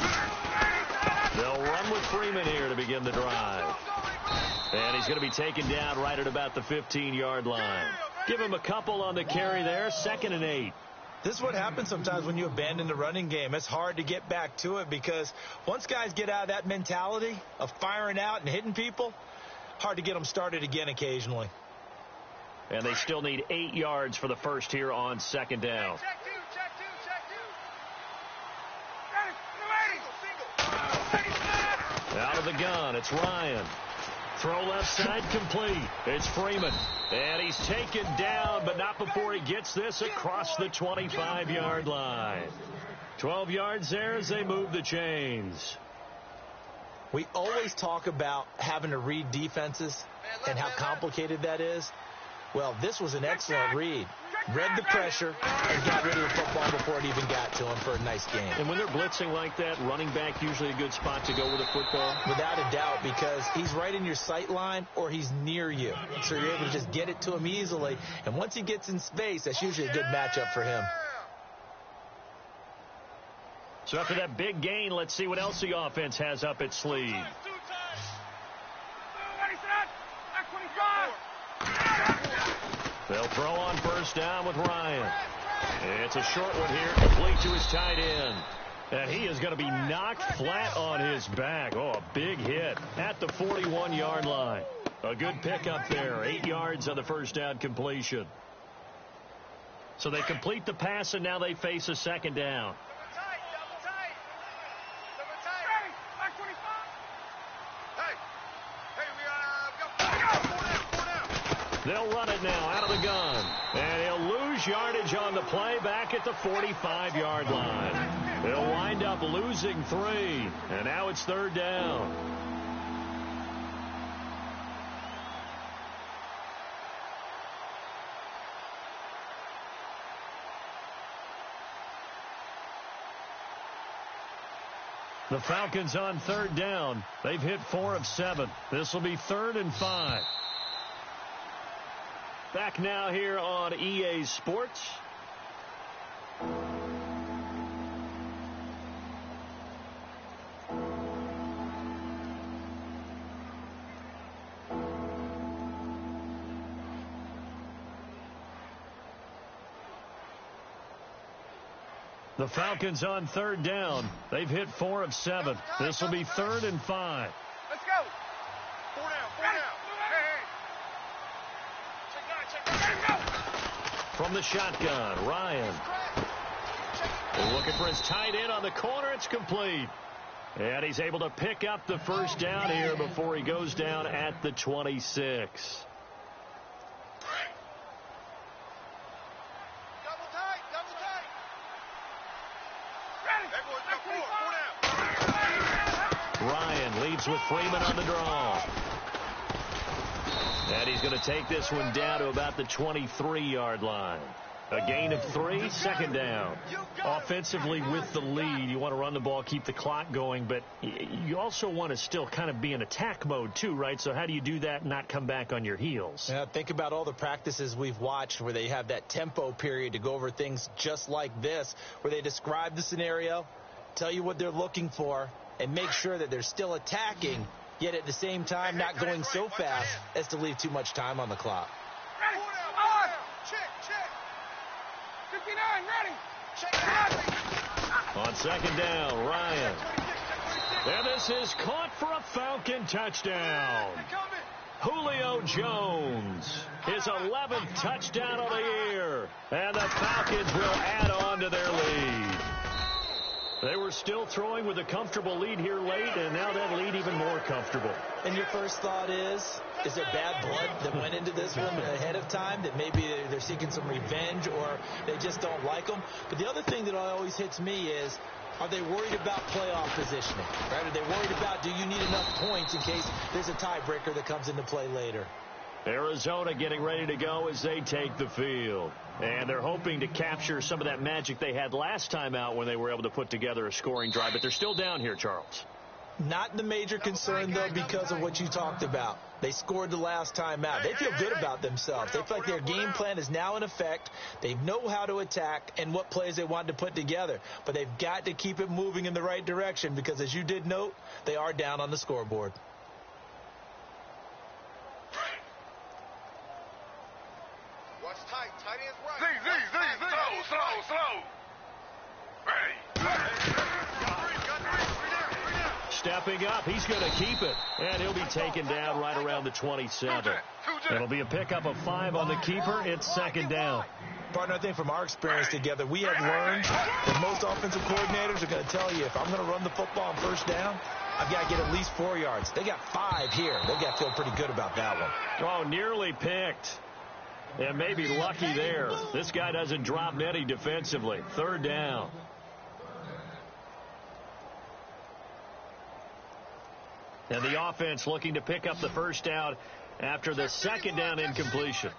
They'll run with Freeman here to begin the drive. And he's going to be taken down right at about the 15-yard line. Give him a couple on the carry there, 2nd and 8.
This is what happens sometimes when you abandon the running game. It's hard to get back to it because once guys get out of that mentality of firing out and hitting people, hard to get them started again occasionally.
And they still need 8 yards for the first here on 2nd down. Out of the gun, it's Ryan. Throw left side complete. It's Freeman. And he's taken down, but not before he gets this across the 25-yard line. 12 yards there as they move the chains.
We always talk about having to read defenses and how complicated that is. Well, this was an excellent read. Read the pressure and got rid of the football before it even got to him for a nice game.
And when they're blitzing like that, running back usually a good spot to go with a football?
Without a doubt, because he's right in your sight line or he's near you. So you're able to just get it to him easily. And once he gets in space, that's usually a good matchup for him.
So after that big gain, let's see what else the offense has up its sleeve. They'll throw on 1st down with Ryan. It's a short one here, complete to his tight end. And he is going to be knocked flat on his back. Oh, a big hit at the 41-yard line. A good pickup there, 8 yards on the 1st down completion. So they complete the pass, and now they face a 2nd down. They'll run it now out of the gun. And he'll lose yardage on the play back at the 45-yard line. They'll wind up losing 3. And now it's 3rd down. The Falcons on 3rd down. They've hit 4 of 7. This will be 3rd and 5. Back now here on EA Sports. The Falcons on 3rd down. They've hit 4 of 7. This will be 3rd and 5.
Let's go. 4 down. 4 down. Hey.
From the shotgun, Ryan. Looking for his tight end on the corner. It's complete. And he's able to pick up the first down here before he goes down at the 26. Ryan leads with Freeman on the draw. And he's going to take this one down to about the 23-yard line. A gain of 3, second down. Offensively with the lead, you want to run the ball, keep the clock going, but you also want to still kind of be in attack mode too, right? So how do you do that and not come back on your heels?
Yeah, think about all the practices we've watched where they have that tempo period to go over things just like this, where they describe the scenario, tell you what they're looking for, and make sure that they're still attacking, yet at the same time not going so fast as to leave too much time on the clock.
On second down, Ryan. And this is caught for a Falcon touchdown. Julio Jones, his 11th touchdown of the year. And the Falcons will add on to their lead. They were still throwing with a comfortable lead here late, and now that lead even more comfortable.
And your first thought is there bad blood that went into this one ahead of time, that maybe they're seeking some revenge or they just don't like them? But the other thing that always hits me is, are they worried about playoff positioning? Right? Are they worried about, do you need enough points in case there's a tiebreaker that comes into play later?
Arizona getting ready to go as they take the field. And they're hoping to capture some of that magic they had last time out when they were able to put together a scoring drive. But they're still down here, Charles.
Not the major concern, though, because of what you talked about. They scored the last time out. They feel good about themselves. They feel like their game plan is now in effect. They know how to attack and what plays they want to put together. But they've got to keep it moving in the right direction because, as you did note, they are down on the scoreboard.
Watch tight. Tight ends right.
Slow.
Stepping up, he's going to keep it. And he'll be taken down right around the 27. It'll be a pickup of 5 on the keeper. It's second down.
Partner, I think from our experience together, we have learned that most offensive coordinators are going to tell you, if I'm going to run the football on first down, I've got to get at least 4 yards. They got 5 here. They got to feel pretty good about that one.
Oh, nearly picked. And maybe lucky there. This guy doesn't drop many defensively. Third down. And the offense looking to pick up the first down after the second down incompletion.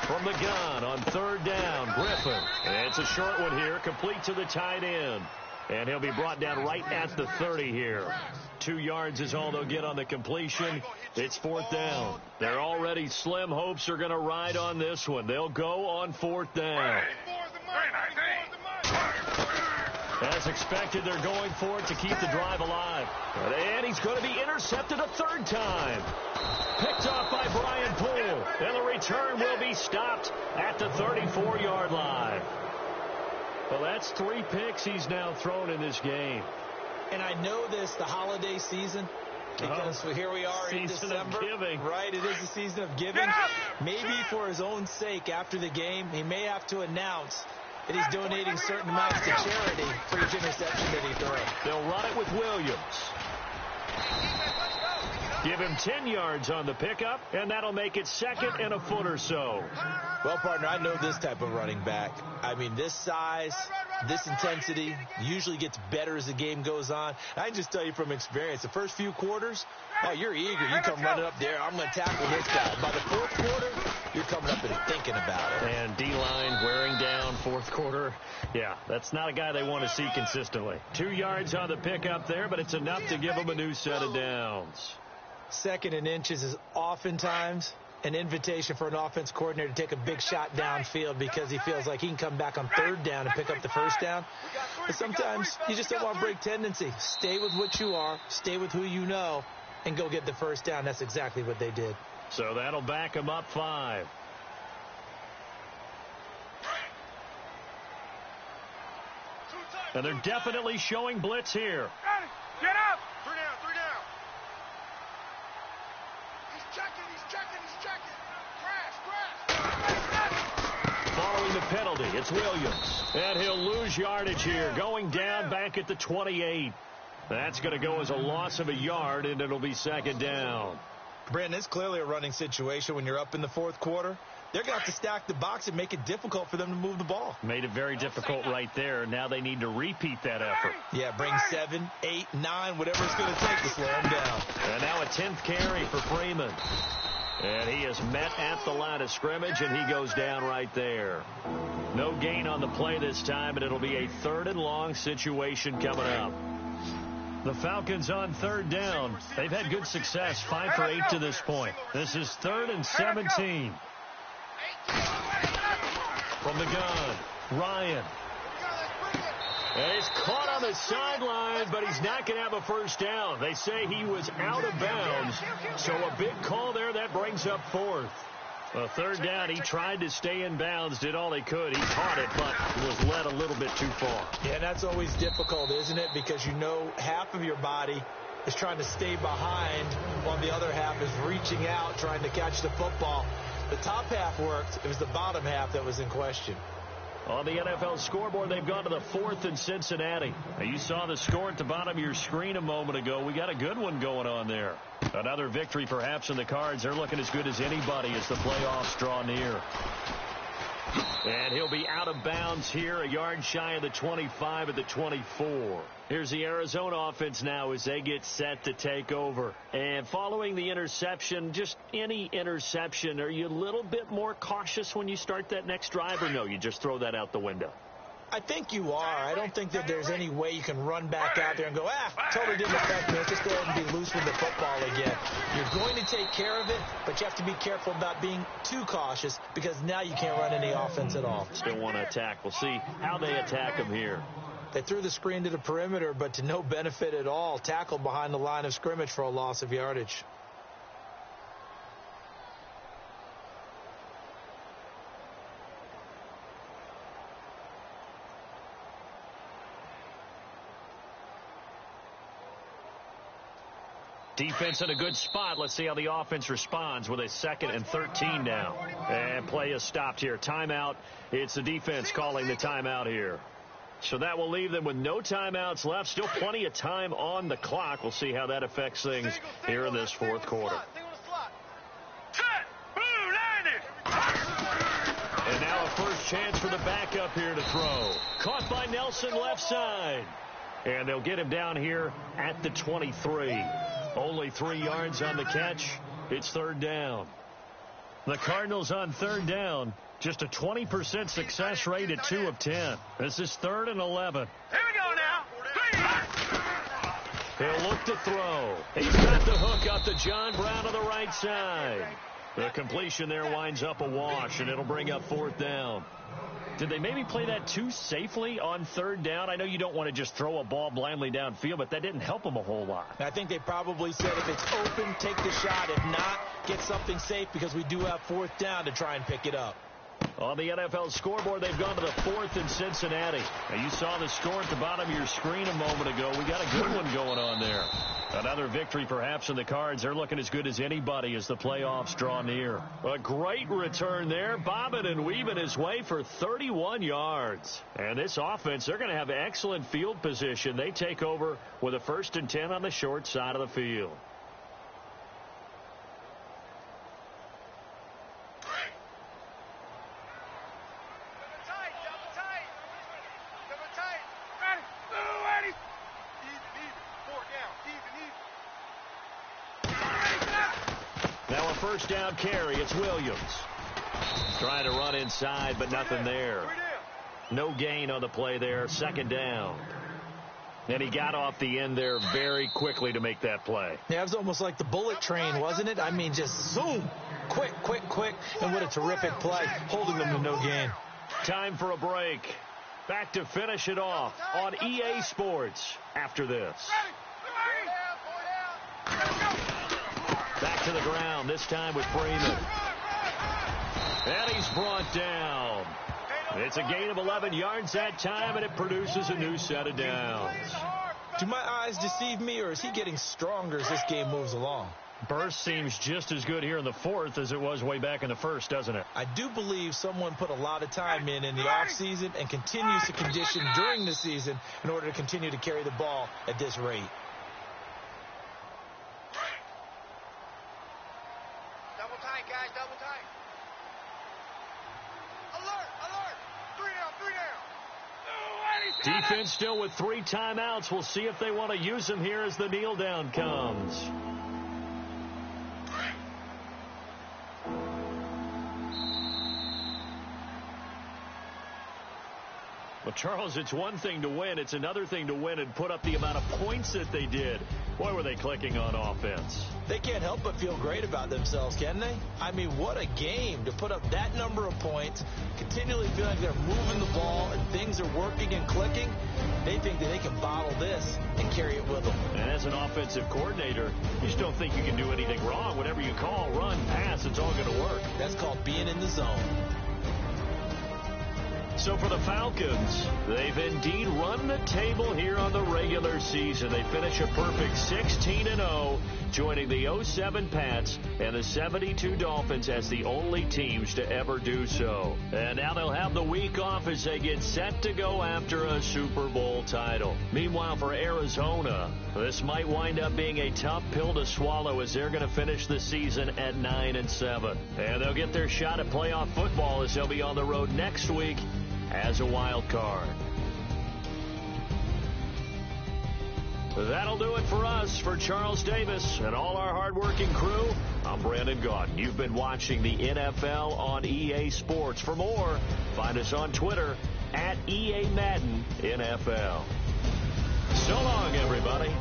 From the gun on third down, Griffin. And it's a short one here, complete to the tight end. And he'll be brought down right at the 30 here. 2 yards is all they'll get on the completion. It's fourth down. Their already slim hopes are going to ride on this one. They'll go on fourth down. As expected, they're going for it to keep the drive alive. And he's going to be intercepted a third time. Picked off by Brian Poole. And the return will be stopped at the 34-yard line. Well, that's 3 picks he's now thrown in this game.
And I know this, the holiday season, because here we are in December. Right, it is the season of giving. Maybe for his own sake after the game, he may have to announce that he's donating certain amounts to charity for each interception that he throws.
They'll run it with Williams. Give him 10 yards on the pickup, and that'll make it second and a foot or so.
Well, partner, I know this type of running back. I mean, this size, this intensity usually gets better as the game goes on. I can just tell you from experience, the first few quarters, oh, you're eager. You come running up there. I'm going to tackle this guy. By the fourth quarter, you're coming up and thinking about it.
And D-line wearing down fourth quarter. Yeah, that's not a guy they want to see consistently. 2 yards on the pickup there, but it's enough to give them a new set of downs.
Second and inches is oftentimes an invitation for an offense coordinator to take a big shot downfield because he feels like he can come back on third down and pick up the first down. But sometimes you just don't want to break tendency. Stay with what you are, stay with who you know, and go get the first down. That's exactly what they did.
So that'll back them up 5. And they're definitely showing blitz here.
Get up! 3 down. He's checking.
penalty. It's Williams. And he'll lose yardage here, going down back at the 28. That's going to go as a loss of a yard, and it'll be second down.
Brandon, it's clearly a running situation when you're up in the fourth quarter. They're going to have to stack the box and make it difficult for them to move the ball.
Made it very difficult right there. Now they need to repeat that effort.
Yeah, bring 7, 8, 9, whatever it's going to take to slow them down.
And now a 10th carry for Freeman. And he is met at the line of scrimmage, and he goes down right there. No gain on the play this time, and it'll be a 3rd and long situation coming up. The Falcons on 3rd down. They've had good success, 5 for 8 to this point. This is 3rd and 17. From the gun, Ryan. And he's caught on the sideline, but he's not going to have a first down. They say he was out of bounds, so a big call there. That brings up 4th. A 3rd down, he tried to stay in bounds, did all he could. He caught it, but was led a little bit too far.
Yeah, that's always difficult, isn't it? Because you know half of your body is trying to stay behind while the other half is reaching out, trying to catch the football. The top half worked. It was the bottom half that was in question.
On the NFL scoreboard, they've gone to the 4th in Cincinnati. Now, you saw the score at the bottom of your screen a moment ago. We got a good one going on there. Another victory perhaps in the cards. They're looking as good as anybody as the playoffs draw near. And he'll be out of bounds here, a yard shy of the 25 at the 24. Here's the Arizona offense now as they get set to take over. And following the interception, just any interception, are you a little bit more cautious when you start that next drive, or no, you just throw that out the window?
I think you are. I don't think that there's any way you can run back out there and go, totally didn't affect me. Let's just go ahead and be loose with the football again. You're going to take care of it, but you have to be careful about being too cautious because now you can't run any offense at all.
Still want to attack. We'll see how they attack them here.
They threw the screen to the perimeter, but to no benefit at all. Tackled behind the line of scrimmage for a loss of yardage.
Defense in a good spot. Let's see how the offense responds with a 2nd and 13 now. And play is stopped here. Timeout. It's the defense calling the timeout here. So that will leave them with no timeouts left. Still plenty of time on the clock. We'll see how that affects things here in this 4th quarter. And now a first chance for the backup here to throw. Caught by Nelson left side. And they'll get him down here at the 23. Only 3 yards on the catch. It's 3rd down. The Cardinals on 3rd down. Just a 20% success rate at 2 of 10. This is 3rd and 11.
Here we go now.
He'll look to throw. He's got the hook up to John Brown on the right side. The completion there winds up a wash, and it'll bring up 4th down. Did they maybe play that too safely on 3rd down? I know you don't want to just throw a ball blindly downfield, but that didn't help them a whole lot.
I think they probably said if it's open, take the shot. If not, get something safe because we do have 4th down to try and pick it up.
On the NFL scoreboard, they've gone to the 4th in Cincinnati. Now, you saw the score at the bottom of your screen a moment ago. We got a good one going on there. Another victory perhaps in the cards. They're looking as good as anybody as the playoffs draw near. A great return there. Bobbing and weaving his way for 31 yards. And this offense, they're going to have excellent field position. They take over with a 1st and 10 on the short side of the field. Now a first down carry. It's Williams. Trying to run inside, but nothing there. No gain on the play there. 2nd down. And he got off the end there very quickly to make that play.
Yeah, it was almost like the bullet train, wasn't it? I mean, just zoom. Quick, quick, quick. And what a terrific play, holding them to no gain.
Time for a break. Back to finish it off on EA Sports after this. Back to the ground, this time with Freeman. And he's brought down. It's a gain of 11 yards that time, and it produces a new set of downs.
Do my eyes deceive me, or is he getting stronger as this game moves along?
Burst seems just as good here in the fourth as it was way back in the first, doesn't it?
I do believe someone put a lot of time in the offseason and continues to condition during the season in order to continue to carry the ball at this rate.
Double tight, guys, double tight. Alert, alert. 3 down, 3 down.
Defense still with 3 timeouts. We'll see if they want to use them here as the kneel down comes. Well, Charles, it's one thing to win. It's another thing to win and put up the amount of points that they did. Boy, were they clicking on offense.
They can't help but feel great about themselves, can they? I mean, what a game to put up that number of points, continually feel like they're moving the ball and things are working and clicking. They think that they can bottle this and carry it with them.
And as an offensive coordinator, you just don't think you can do anything wrong. Whatever you call, run, pass, it's all going to work.
That's called being in the zone.
So for the Falcons, they've indeed run the table here on the regular season. They finish a perfect 16-0, joining the 07 Pats and the 72 Dolphins as the only teams to ever do so. And now they'll have the week off as they get set to go after a Super Bowl title. Meanwhile, for Arizona, this might wind up being a tough pill to swallow as they're going to finish the season at 9-7. And they'll get their shot at playoff football as they'll be on the road next week as a wild card. That'll do it for us. For Charles Davis and all our hardworking crew, I'm Brandon Gaudin. You've been watching the NFL on EA Sports. For more, find us on Twitter at EA Madden NFL. So long, everybody.